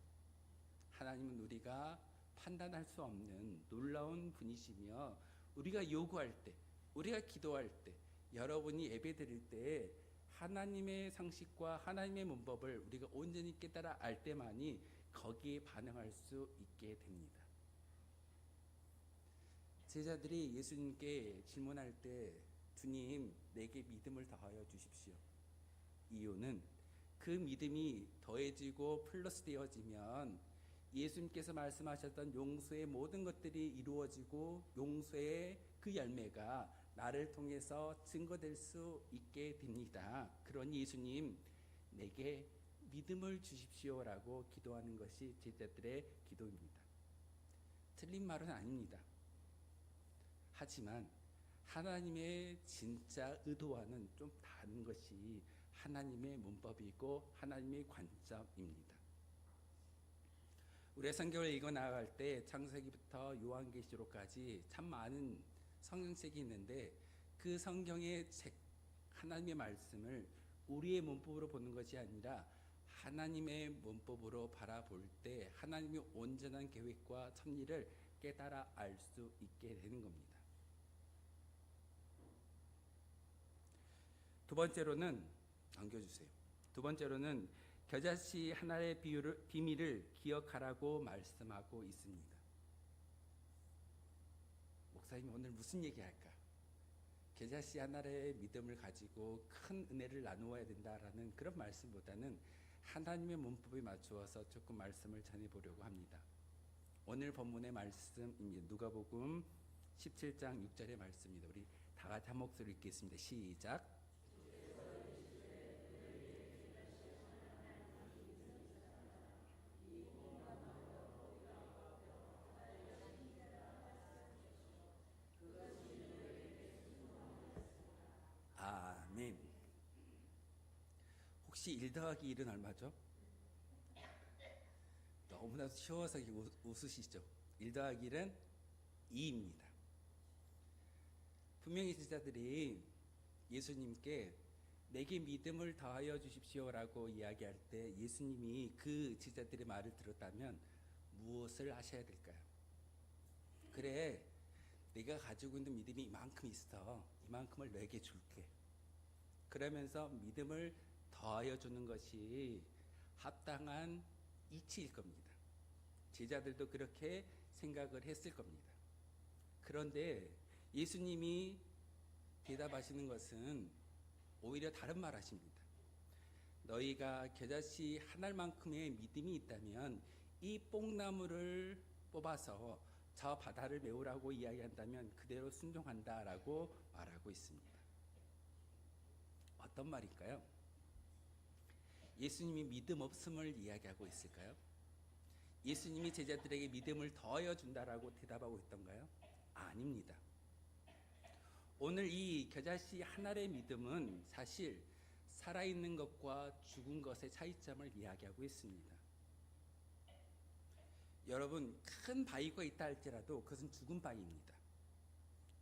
하나님은 우리가 판단할 수 없는 놀라운 분이시며 우리가 요구할 때, 우리가 기도할 때, 여러분이 예배드릴 때 하나님의 상식과 하나님의 문법을 우리가 온전히 깨달아 알 때만이 거기에 반응할 수 있게 됩니다. 제자들이 예수님께 질문할 때 주님, 내게 믿음을 더하여 주십시오. 이유는 그 믿음이 더해지고 플러스 되어지면 예수님께서 말씀하셨던 용서의 모든 것들이 이루어지고 용서의 그 열매가 나를 통해서 증거될 수 있게 됩니다. 그러니 예수님, 내게 믿음을 주십시오라고 기도하는 것이 제자들의 기도입니다. 틀린 말은 아닙니다. 하지만 하나님의 진짜 의도와는 좀 다른 것이 하나님의 문법이고 하나님의 관점입니다. 우리가 성경을 읽어 나갈 때 창세기부터 요한계시록까지 참 많은 성경책이 있는데 그 성경의 책, 하나님의 말씀을 우리의 문법으로 보는 것이 아니라 하나님의 문법으로 바라볼 때 하나님의 온전한 계획과 섭리를 깨달아 알 수 있게 되는 겁니다. 두 번째로는 넘겨주세요. 두 번째로는 겨자씨 하나의 비밀을 기억하라고 말씀하고 있습니다. 목사님 오늘 무슨 얘기할까? 겨자씨 하나의 믿음을 가지고 큰 은혜를 나누어야 된다라는 그런 말씀보다는 하나님의 문법에 맞추어서 조금 말씀을 전해보려고 합니다. 오늘 본문의 말씀입니다. 누가복음 17장 6절의 말씀입니다. 우리 다 같이 한 목소리 읽겠습니다. 시작. 아멘. 혹시 1 더하기 1은 얼마죠? 너무나 쉬워서 웃으시죠? 1 더하기 1은 2입니다. 분명히 제자들이 예수님께 내게 믿음을 더하여 주십시오라고 이야기할 때 예수님이 그 제자들의 말을 들었다면 무엇을 하셔야 될까요? 그래, 내가 가지고 있는 믿음이 이만큼 있어. 이만큼을 내게 줄게. 그러면서 믿음을 더하여 주는 것이 합당한 이치일 겁니다. 제자들도 그렇게 생각을 했을 겁니다. 그런데 예수님이 대답하시는 것은 오히려 다른 말 하십니다. 너희가 겨자씨 한 알만큼의 믿음이 있다면 이 뽕나무를 뽑아서 저 바다를 메우라고 이야기한다면 그대로 순종한다라고 말하고 있습니다. 어떤 말일까요? 예수님이 믿음 없음을 이야기하고 있을까요? 예수님이 제자들에게 믿음을 더하여 준다라고 대답하고 있던가요? 아닙니다. 오늘 이 겨자씨 한 알의 믿음은 사실 살아있는 것과 죽은 것의 차이점을 이야기하고 있습니다. 여러분, 큰 바위가 있다 할지라도 그것은 죽은 바위입니다.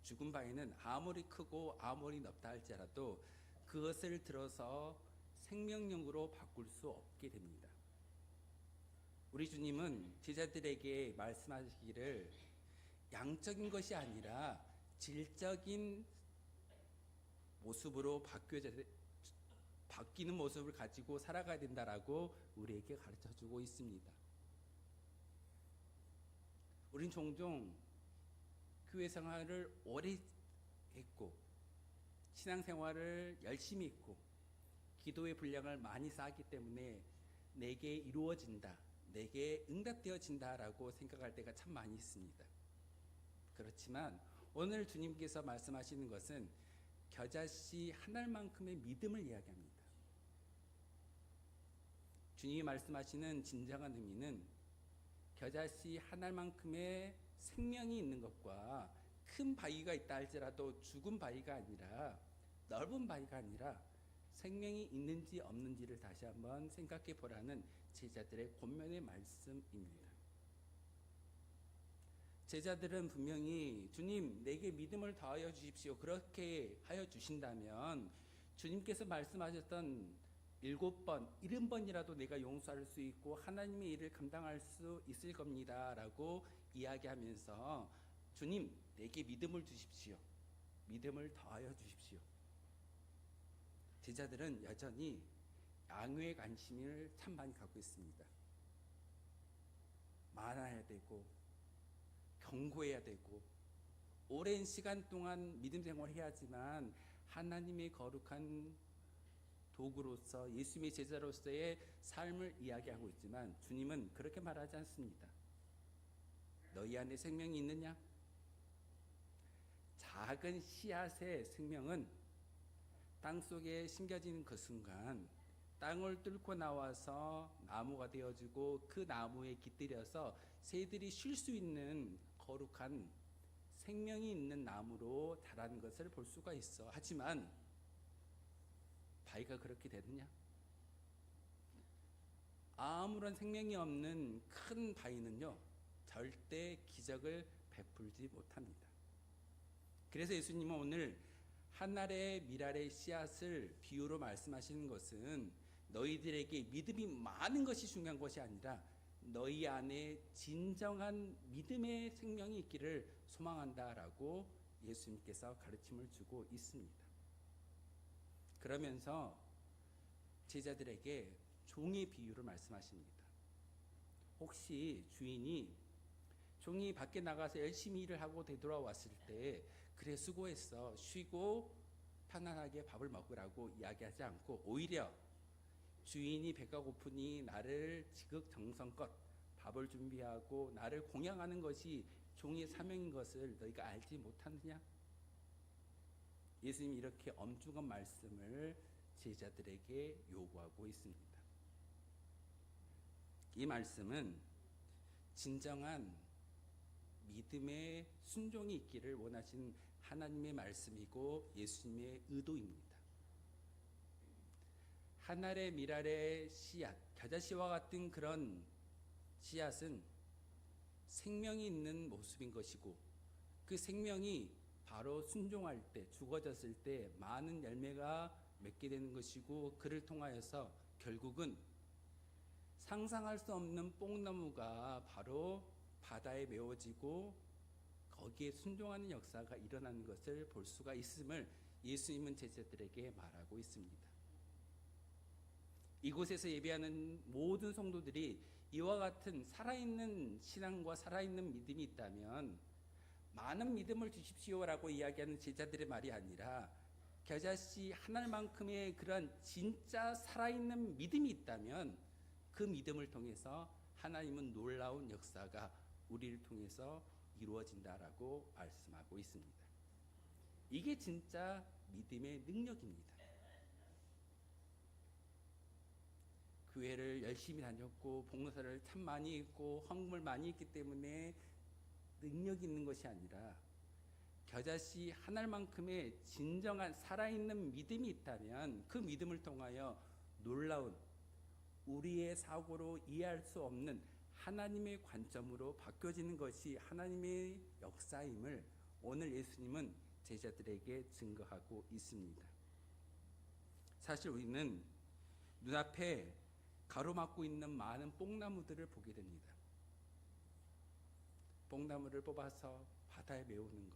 죽은 바위는 아무리 크고 아무리 넓다 할지라도 그것을 들어서 생명력으로 바꿀 수 없게 됩니다. 우리 주님은 제자들에게 말씀하시기를 양적인 것이 아니라 질적인 모습으로 바뀌는 모습을 가지고 살아가야 된다라고 우리에게 가르쳐주고 있습니다. 우린 종종 교회 생활을 오래 했고 신앙생활을 열심히 했고 기도의 분량을 많이 쌓았기 때문에 내게 이루어진다, 내게 응답되어진다라고 생각할 때가 참 많이 있습니다. 그렇지만 오늘 주님께서 말씀하시는 것은 겨자씨 한 알만큼의 믿음을 이야기합니다. 주님이 말씀하시는 진정한 의미는 겨자씨 한 알만큼의 생명이 있는 것과 큰 바위가 있다 할지라도 죽은 바위가 아니라 넓은 바위가 아니라 생명이 있는지 없는지를 다시 한번 생각해 보라는 제자들의 권면의 말씀입니다. 제자들은 분명히 주님 내게 믿음을 더하여 주십시오. 그렇게 하여 주신다면 주님께서 말씀하셨던 7번, 70번이라도 내가 용서할 수 있고 하나님의 일을 감당할 수 있을 겁니다 라고 이야기하면서 주님 내게 믿음을 주십시오. 믿음을 더하여 주십시오. 제자들은 여전히 양육에 관심을 참 많이 갖고 있습니다. 많아야 되고 경고해야 되고 오랜 시간 동안 믿음 생활을 해야지만 하나님의 거룩한 도구로서 예수님의 제자로서의 삶을 이야기하고 있지만 주님은 그렇게 말하지 않습니다. 너희 안에 생명이 있느냐? 작은 씨앗의 생명은 땅속에 심겨지는 그 순간 땅을 뚫고 나와서 나무가 되어지고 그 나무에 깃들여서 새들이 쉴 수 있는 거룩한 생명이 있는 나무로 자라는 것을 볼 수가 있어. 하지만 바위가 그렇게 되느냐? 아무런 생명이 없는 큰 바위는요, 절대 기적을 베풀지 못합니다. 그래서 예수님은 오늘 한 알의 밀알의 씨앗을 비유로 말씀하시는 것은 너희들에게 믿음이 많은 것이 중요한 것이 아니라 너희 안에 진정한 믿음의 생명이 있기를 소망한다라고 예수님께서 가르침을 주고 있습니다. 그러면서 제자들에게 종의 비유를 말씀하십니다. 혹시 종이 밖에 나가서 열심히 일을 하고 되돌아왔을 때 그래 수고했어, 쉬고 편안하게 밥을 먹으라고 이야기하지 않고 오히려 주인이 배가 고프니 나를 지극정성껏 밥을 준비하고 나를 공양하는 것이 종의 사명인 것을 너희가 알지 못하느냐? 예수님이 이렇게 엄중한 말씀을 제자들에게 요구하고 있습니다. 이 말씀은 진정한 믿음의 순종이 있기를 원하시는 하나님의 말씀이고 예수님의 의도입니다. 한 알의 밀알의 씨앗, 겨자씨와 같은 그런 씨앗은 생명이 있는 모습인 것이고 그 생명이 바로 순종할 때, 죽어졌을 때 많은 열매가 맺게 되는 것이고 그를 통하여서 결국은 상상할 수 없는 뽕나무가 바로 바다에 메워지고 거기에 순종하는 역사가 일어나는 것을 볼 수가 있음을 예수님은 제자들에게 말하고 있습니다. 이곳에서 예배하는 모든 성도들이 이와 같은 살아있는 신앙과 살아있는 믿음이 있다면 많은 믿음을 주십시오라고 이야기하는 제자들의 말이 아니라 겨자씨 한 알만큼의 그런 진짜 살아있는 믿음이 있다면 그 믿음을 통해서 하나님은 놀라운 역사가 우리를 통해서 이루어진다라고 말씀하고 있습니다. 이게 진짜 믿음의 능력입니다. 교회를 열심히 다녔고 봉사를 참 많이 했고 헌금을 많이 했기 때문에 능력이 있는 것이 아니라 겨자씨 한 알만큼의 진정한 살아있는 믿음이 있다면 그 믿음을 통하여 놀라운 우리의 사고로 이해할 수 없는 하나님의 관점으로 바뀌어지는 것이 하나님의 역사임을 오늘 예수님은 제자들에게 증거하고 있습니다. 사실 우리는 눈앞에 가로막고 있는 많은 뽕나무들을 보게 됩니다. 뽕나무를 뽑아서 바다에 메우는 것,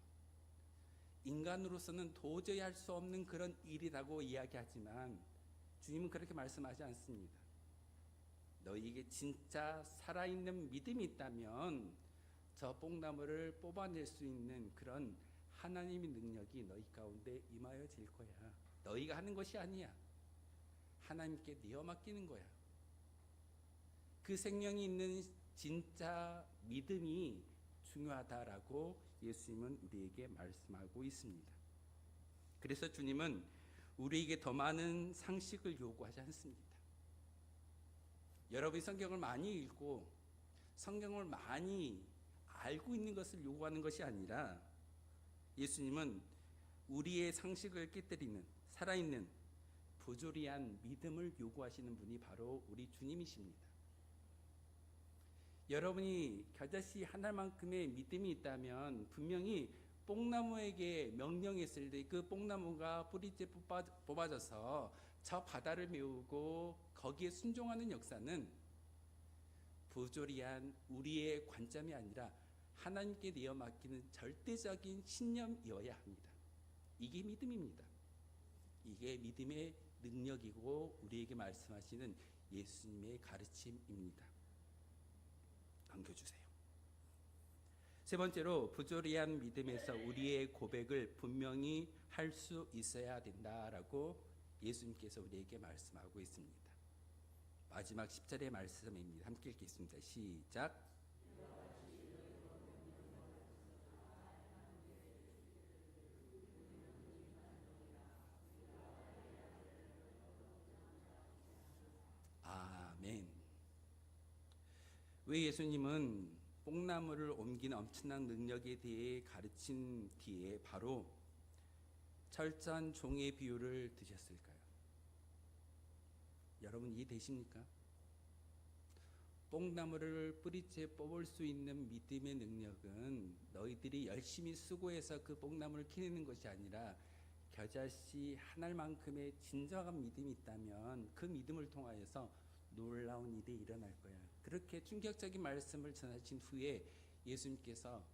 인간으로서는 도저히 할 수 없는 그런 일이라고 이야기하지만 주님은 그렇게 말씀하지 않습니다. 너희에게 진짜 살아있는 믿음이 있다면 저 뽕나무를 뽑아낼 수 있는 그런 하나님의 능력이 너희 가운데 임하여질 거야. 너희가 하는 것이 아니야. 하나님께 내어 맡기는 거야. 그 생명이 있는 진짜 믿음이 중요하다라고 예수님은 우리에게 말씀하고 있습니다. 그래서 주님은 우리에게 더 많은 상식을 요구하지 않습니다. 여러분이 성경을 많이 읽고 성경을 많이 알고 있는 것을 요구하는 것이 아니라 예수님은 우리의 상식을 깨뜨리는 살아있는 부조리한 믿음을 요구하시는 분이 바로 우리 주님이십니다. 여러분이 겨자씨 한 알만큼의 믿음이 있다면 분명히 뽕나무에게 명령했을 때 그 뽕나무가 뿌리째 뽑아져서 저 바다를 메우고 거기에 순종하는 역사는 부조리한 우리의 관점이 아니라 하나님께 내어 맡기는 절대적인 신념이어야 합니다. 이게 믿음입니다. 이게 믿음의 능력이고 우리에게 말씀하시는 예수님의 가르침입니다. 남겨주세요. 세 번째로 부조리한 믿음에서 우리의 고백을 분명히 할 수 있어야 된다라고 예수님께서 우리에게 말씀하고 있습니다. 마지막 10절의 말씀입니다. 함께 읽겠습니다. 시작. 아멘. 왜 예수님은 뽕나무를 옮기는 엄청난 능력에 대해 가르친 뒤에 바로 철저한 종의 비유를 드셨을까요? 여러분 이해되십니까? 뽕나무를 뿌리째 뽑을 수 있는 믿음의 능력은 너희들이 열심히 수고해서 그 뽕나무를 키우는 것이 아니라 겨자씨 한 알만큼의 진정한 믿음이 있다면 그 믿음을 통하여서 놀라운 일이 일어날 거야. 그렇게 충격적인 말씀을 전하신 후에 예수님께서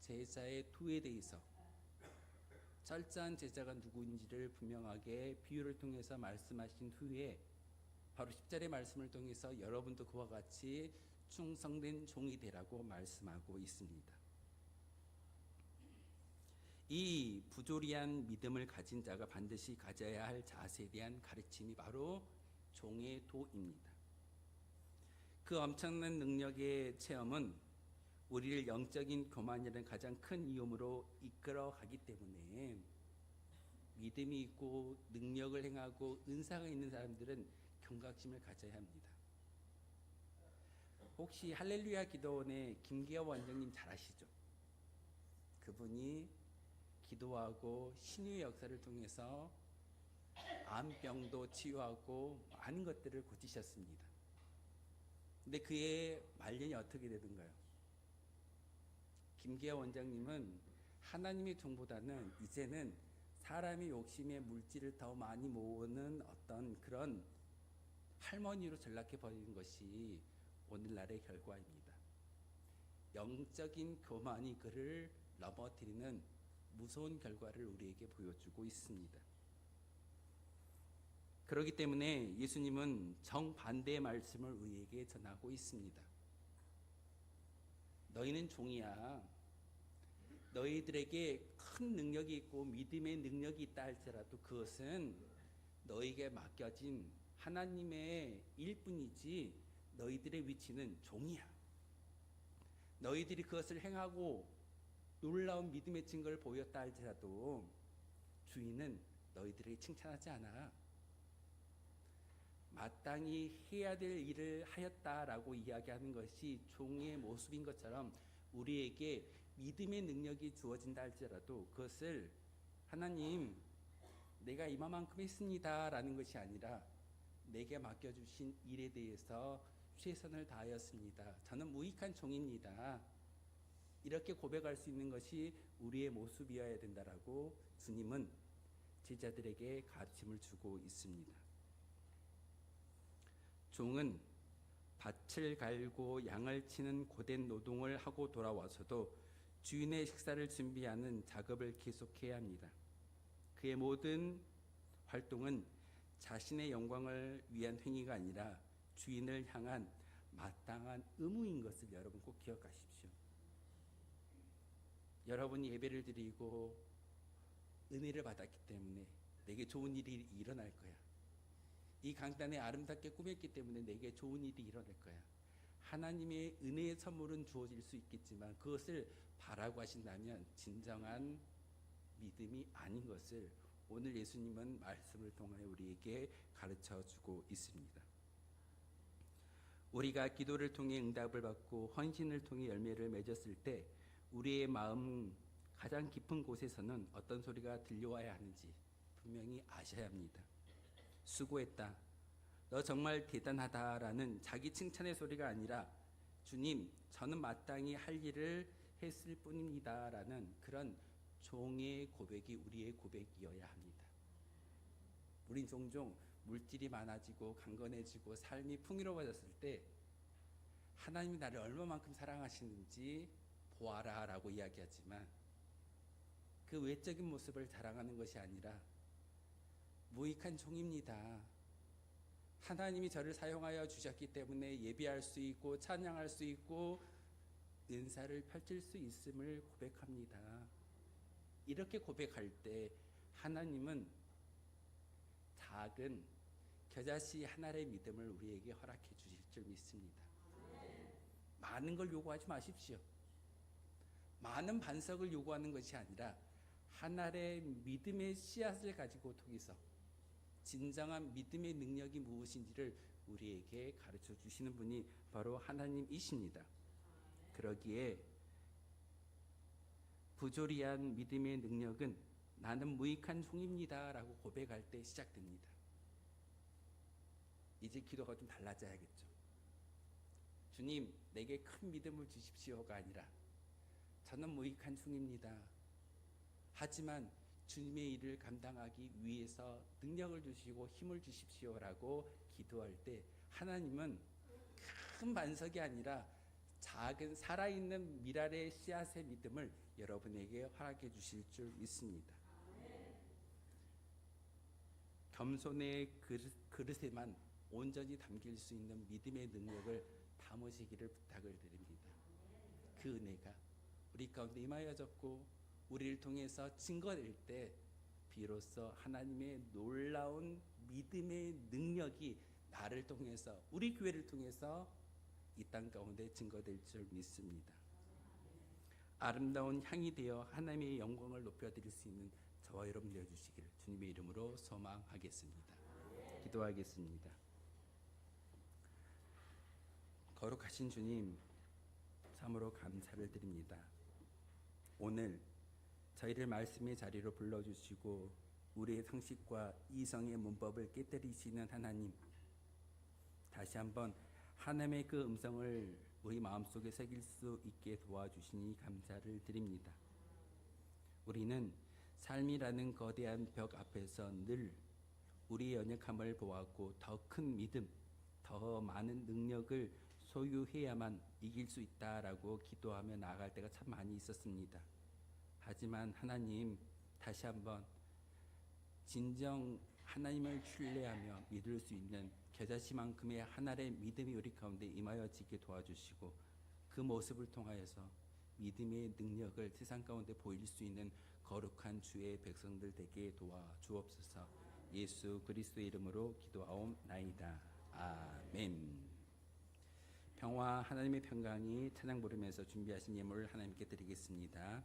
제자의 투에 대해서 철저한 제자가 누구인지를 분명하게 비유를 통해서 말씀하신 후에 바로 10절의 말씀을 통해서 여러분도 그와 같이 충성된 종이 되라고 말씀하고 있습니다. 이 부조리한 믿음을 가진 자가 반드시 가져야 할 자세에 대한 가르침이 바로 종의 도입니다. 그 엄청난 능력의 체험은 우리를 영적인 교만이라는 가장 큰 위험으로 이끌어가기 때문에 믿음이 있고 능력을 행하고 은사가 있는 사람들은 경각심을 가져야 합니다. 혹시 할렐루야 기도원의 김기엽 원장님 잘 아시죠? 그분이 기도하고 신유의 역사를 통해서 암병도 치유하고 많은 것들을 고치셨습니다. 근데 그의 말년이 어떻게 되던가요? 김기엽 원장님은 하나님의 종보다는 이제는 사람의 욕심에 물질을 더 많이 모으는 어떤 그런 할머니로 전락해 버리는 것이 오늘날의 결과입니다. 영적인 교만이 그를 넘어뜨리는 무서운 결과를 우리에게 보여주고 있습니다. 그렇기 때문에 예수님은 정반대의 말씀을 우리에게 전하고 있습니다. 너희는 종이야. 너희들에게 큰 능력이 있고 믿음의 능력이 있다 할지라도 그것은 너희에게 맡겨진 하나님의 일뿐이지 너희들의 위치는 종이야. 너희들이 그것을 행하고 놀라운 믿음의 증거를 보였다 할지라도 주인은 너희들에게 칭찬하지 않아. 마땅히 해야 될 일을 하였다라고 이야기하는 것이 종의 모습인 것처럼 우리에게 믿음의 능력이 주어진다 할지라도 그것을 하나님 내가 이만큼 했습니다 라는 것이 아니라 내게 맡겨주신 일에 대해서 최선을 다하였습니다. 저는 무익한 종입니다. 이렇게 고백할 수 있는 것이 우리의 모습이어야 된다라고 주님은 제자들에게 가르침을 주고 있습니다. 종은 밭을 갈고 양을 치는 고된 노동을 하고 돌아와서도 주인의 식사를 준비하는 작업을 계속해야 합니다. 그의 모든 활동은 자신의 영광을 위한 행위가 아니라 주인을 향한 마땅한 의무인 것을 여러분 꼭 기억하십시오. 여러분이 예배를 드리고 은혜를 받았기 때문에 내게 좋은 일이 일어날 거야. 이 강단에 아름답게 꾸몄기 때문에 내게 좋은 일이 일어날 거야. 하나님의 은혜의 선물은 주어질 수 있겠지만 그것을 바라고 하신다면 진정한 믿음이 아닌 것을 오늘 예수님은 말씀을 통해 우리에게 가르쳐주고 있습니다. 우리가 기도를 통해 응답을 받고 헌신을 통해 열매를 맺었을 때 우리의 마음 가장 깊은 곳에서는 어떤 소리가 들려와야 하는지 분명히 아셔야 합니다. 수고했다. 너 정말 대단하다라는 자기 칭찬의 소리가 아니라 주님, 저는 마땅히 할 일을 했을 뿐입니다라는 그런 종의 고백이 우리의 고백이어야 합니다. 우린 종종 물질이 많아지고 강건해지고 삶이 풍요로워졌을 때 하나님이 나를 얼마만큼 사랑하시는지 보아라 라고 이야기하지만 그 외적인 모습을 자랑하는 것이 아니라 무익한 종입니다. 하나님이 저를 사용하여 주셨기 때문에 예배할 수 있고 찬양할 수 있고 은사를 펼칠 수 있음을 고백합니다. 이렇게 고백할 때 하나님은 작은 겨자씨 하나의 믿음을 우리에게 허락해 주실 줄 믿습니다. 많은 걸 요구하지 마십시오. 많은 반석을 요구하는 것이 아니라 하나의 믿음의 씨앗을 가지고 통해서 진정한 믿음의 능력이 무엇인지를 우리에게 가르쳐 주시는 분이 바로 하나님이십니다. 그러기에 부조리한 믿음의 능력은 나는 무익한 종입니다라고 고백할 때 시작됩니다. 이제 기도가 좀 달라져야겠죠. 주님, 내게 큰 믿음을 주십시오가 아니라 저는 무익한 종입니다. 하지만 주님의 일을 감당하기 위해서 능력을 주시고 힘을 주십시오라고 기도할 때 하나님은 큰 반석이 아니라 작은 살아있는 미랄의 씨앗의 믿음을 여러분에게 허락해 주실 줄 믿습니다. 겸손의 그릇에만 온전히 담길 수 있는 믿음의 능력을 담으시기를 부탁을 드립니다. 그 은혜가 우리 가운데 임하여졌고 우리를 통해서 증거될 때 비로소 하나님의 놀라운 믿음의 능력이 나를 통해서 우리 교회를 통해서 이 땅 가운데 증거될 줄 믿습니다. 아름다운 향이 되어 하나님의 영광을 높여드릴 수 있는 저와 여러분 되어주시기를 주님의 이름으로 소망하겠습니다. 기도하겠습니다. 거룩하신 주님, 참으로 감사를 드립니다. 오늘 저희를 말씀의 자리로 불러주시고 우리의 상식과 이성의 문법을 깨뜨리시는 하나님, 다시 한번 하나님의 그 음성을 우리 마음속에 새길 수 있게 도와주시니 감사를 드립니다. 우리는 삶이라는 거대한 벽 앞에서 늘 우리의 연약함을 보았고 더 큰 믿음, 더 많은 능력을 소유해야만 이길 수 있다라고 기도하며 나아갈 때가 참 많이 있었습니다. 하지만 하나님, 다시 한번 진정 하나님을 신뢰하며 믿을 수 있는 겨자씨만큼의 하나의 믿음이 우리 가운데 임하여지게 도와주시고 그 모습을 통하여서 믿음의 능력을 세상 가운데 보일 수 있는 거룩한 주의 백성들 되게 도와주옵소서. 예수 그리스도의 이름으로 기도하옵나이다. 아멘. 평화 하나님의 평강이 찬양 부르면서 준비하신 예물을 하나님께 드리겠습니다.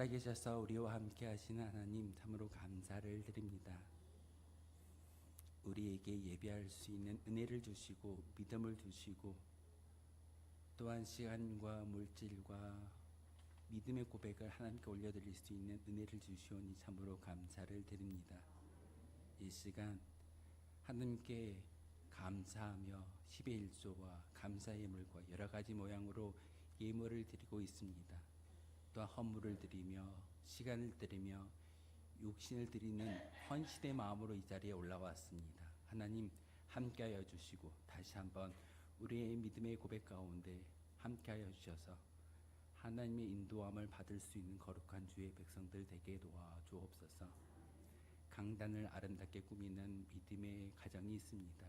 살아계셔서 우리와 함께 하시는 하나님, 참으로 감사를 드립니다. 우리에게 예배할 수 있는 은혜를 주시고 믿음을 주시고 또한 시간과 물질과 믿음의 고백을 하나님께 올려드릴 수 있는 은혜를 주시오니 참으로 감사를 드립니다. 이 시간 하나님께 감사하며 10의 1조와 감사 예물과 여러 가지 모양으로 예물을 드리고 있습니다. 또한 헌물을 드리며 시간을 드리며 육신을 드리는 헌신의 마음으로 이 자리에 올라왔습니다. 하나님 함께하여 주시고 다시 한번 우리의 믿음의 고백 가운데 함께하여 주셔서 하나님의 인도함을 받을 수 있는 거룩한 주의 백성들 되게 도와주옵소서. 강단을 아름답게 꾸미는 믿음의 가정이 있습니다.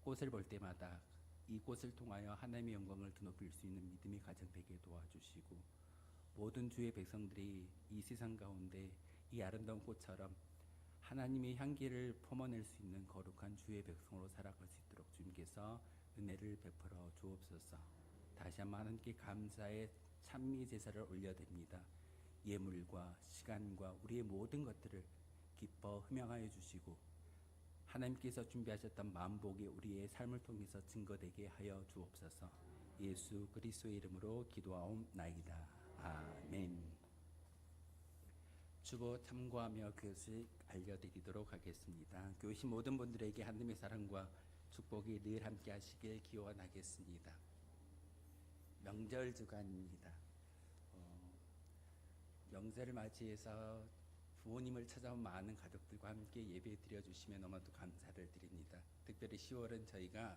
꽃을 볼 때마다 이 꽃을 통하여 하나님의 영광을 드높일 수 있는 믿음의 가정 되게 도와주시고 모든 주의 백성들이 이 세상 가운데 이 아름다운 꽃처럼 하나님의 향기를 품어낼 수 있는 거룩한 주의 백성으로 살아갈 수 있도록 주님께서 은혜를 베풀어 주옵소서. 다시 한번 하나님께 감사의 찬미 제사를 올려드립니다. 예물과 시간과 우리의 모든 것들을 기뻐 흠양하여 주시고 하나님께서 준비하셨던 만복이 우리의 삶을 통해서 증거되게 하여 주옵소서. 예수 그리스도의 이름으로 기도하옵나이다. 아멘. 주보 참고하며 그것을 알려드리도록 하겠습니다. 교우신 모든 분들에게 하나님의 사랑과 축복이 늘 함께 하시길 기원하겠습니다. 명절 주간입니다. 명절을 맞이해서 부모님을 찾아온 많은 가족들과 함께 예배 드려주시면 너무도 감사를 드립니다. 특별히 10월은 저희가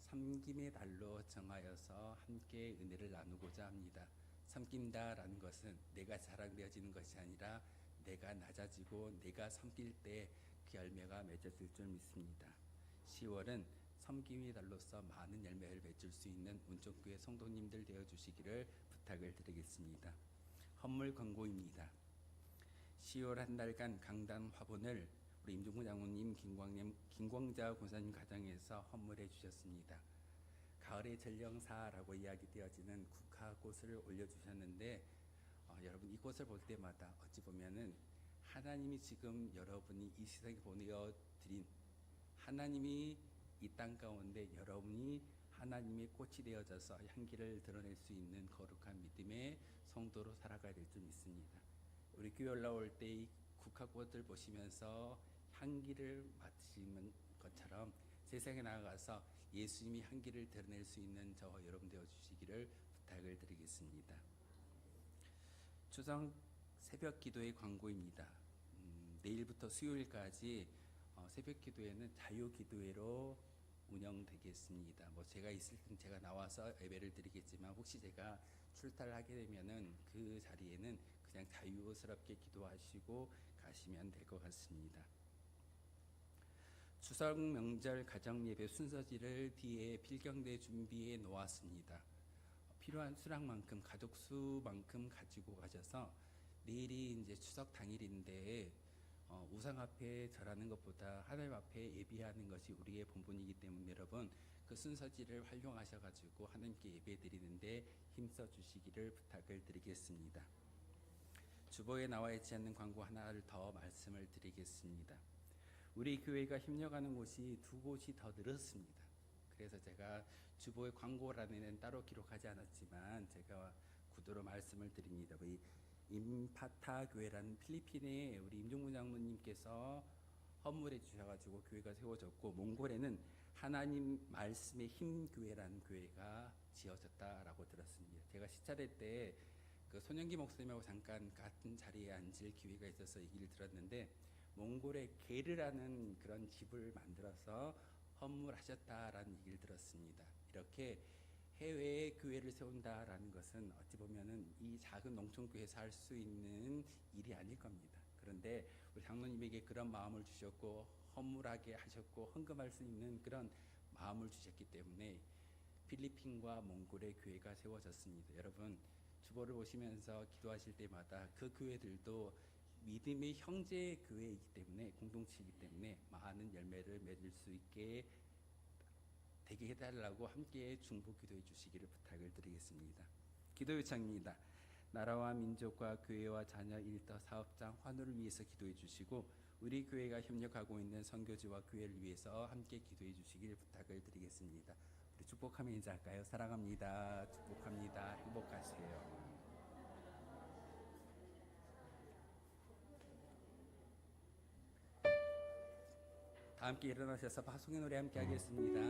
섬김의 달로 정하여서 함께 은혜를 나누고자 합니다. 섬긴다라는 것은 내가 자랑되어지는 것이 아니라 내가 낮아지고 내가 섬길 때 그 열매가 맺어질 줄 믿습니다. 10월은 섬김의 달로서 많은 열매를 맺을 수 있는 운정교회 성도님들 되어주시기를 부탁을 드리겠습니다. 헌물 광고입니다. 10월 한 달간 강단 화분을 우리 임종구 장로님, 김광자 권사님 가정에서 헌물해 주셨습니다. 가을의 전령사라고 이야기되어지는 국화꽃을 올려주셨는데 여러분 이 꽃을 볼 때마다 어찌 보면은 하나님이 지금 여러분이 이 세상에 보내어드린 하나님이 이 땅 가운데 여러분이 하나님의 꽃이 되어져서 향기를 드러낼 수 있는 거룩한 믿음의 성도로 살아가야 될 줄 믿습니다. 우리 교회 올라올 때 이 국화꽃을 보시면서 향기를 맡으시는 것처럼 세상에 나아가서 예수님이 향기를 드러낼 수 있는 저와 여러분 되어주시기를 부탁을 드리겠습니다. 추석 새벽 기도의 광고입니다. 내일부터 수요일까지 새벽 기도회는 자유 기도회로 운영되겠습니다. 제가 있을 땐 제가 나와서 예배를 드리겠지만 혹시 제가 출타를 하게 되면은 그 자리에는 그냥 자유스럽게 기도하시고 가시면 될 것 같습니다. 추석 명절 가정 예배 순서지를 뒤에 필경대 준비해 놓았습니다. 필요한 수량만큼 가족 수만큼 가지고 가셔서 내일이 이제 추석 당일인데 우상 앞에 절하는 것보다 하나님 앞에 예비하는 것이 우리의 본분이기 때문에 여러분 그 순서지를 활용하셔가지고 하나님께 예배 드리는데 힘써 주시기를 부탁을 드리겠습니다. 주보에 나와 있지 않는 광고 하나를 더 말씀을 드리겠습니다. 우리 교회가 협력하는 곳이 2곳이 더 늘었습니다. 그래서 제가 주보의 광고란에는 따로 기록하지 않았지만 제가 구도로 말씀을 드립니다. 우리 임파타 교회라는 필리핀에 우리 임종문 장로님께서 헌물해 주셔가지고 교회가 세워졌고 몽골에는 하나님 말씀의 힘 교회라는 교회가 지어졌다라고 들었습니다. 제가 시차례 때 그 손영기 목사님하고 잠깐 같은 자리에 앉을 기회가 있어서 얘기를 들었는데 몽골에 게르라는 그런 집을 만들어서 헌물하셨다라는 얘기를 들었습니다. 이렇게 해외에 교회를 세운다라는 것은 어찌 보면은 이 작은 농촌교회에서 할 수 있는 일이 아닐 겁니다. 그런데 우리 장로님에게 그런 마음을 주셨고 헌물하게 하셨고 헌금할 수 있는 그런 마음을 주셨기 때문에 필리핀과 몽골의 교회가 세워졌습니다. 여러분 주보를 보시면서 기도하실 때마다 그 교회들도 믿음의 형제 교회이기 때문에 공동체이기 때문에 많은 열매를 맺을 수 있게 되게 해달라고 함께 중보 기도해 주시기를 부탁을 드리겠습니다. 기도 요청입니다. 나라와 민족과 교회와 자녀 일터 사업장 환호를 위해서 기도해 주시고 우리 교회가 협력하고 있는 선교지와 교회를 위해서 함께 기도해 주시기를 부탁을 드리겠습니다. 우리 축복하며 인사할까요? 사랑합니다. 축복합니다. 행복하세요. 다 함께 일어나셔서 파송의 노래 함께 하겠습니다.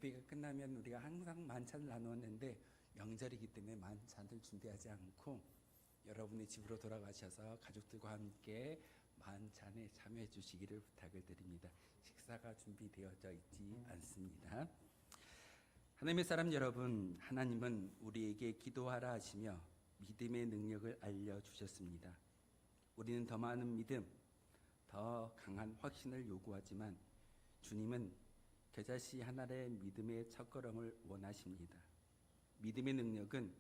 예배가 끝나면 우리가 항상 만찬을 나누었는데 명절이기 때문에 만찬을 준비하지 않고 여러분의 집으로 돌아가셔서 가족들과 함께 만찬에 참여해 주시기를 부탁을 드립니다. 식사가 준비되어져 있지 않습니다. 하나님의 사람 여러분, 하나님은 우리에게 기도하라 하시며 믿음의 능력을 알려주셨습니다. 우리는 더 많은 믿음, 더 강한 확신을 요구하지만 주님은 겨자씨 하나의 믿음의 첫걸음을 원하십니다. 믿음의 능력은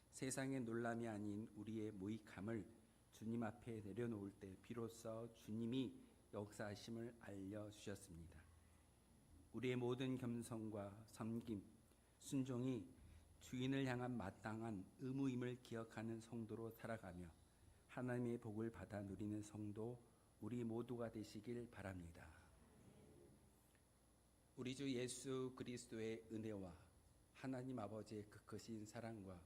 세상의 놀람이 아닌 우리의 무익함을 주님 앞에 내려놓을 때 비로소 주님이 역사하심을 알려주셨습니다. 우리의 모든 겸손과 섬김, 순종이 주인을 향한 마땅한 의무임을 기억하는 성도로 살아가며 하나님의 복을 받아 누리는 성도 우리 모두가 되시길 바랍니다. 우리 주 예수 그리스도의 은혜와 하나님 아버지의 그 크신 사랑과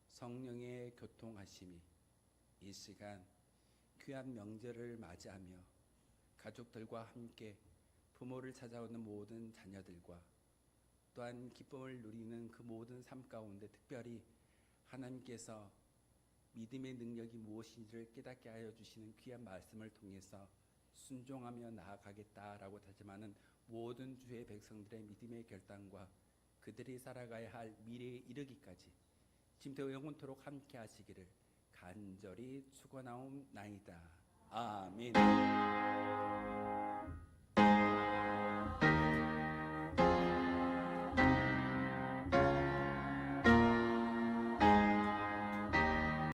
성령의 교통하심이 이 시간 귀한 명절을 맞이하며 가족들과 함께 부모를 찾아오는 모든 자녀들과 또한 기쁨을 누리는 그 모든 삶 가운데 특별히 하나님께서 믿음의 능력이 무엇인지를 깨닫게 하여 주시는 귀한 말씀을 통해서 순종하며 나아가겠다라고 다짐하는 모든 주의 백성들의 믿음의 결단과 그들이 살아가야 할 미래에 이르기까지 지금부터 영원토록 함께 하시기를 간절히 축원하옵나이다. 아멘.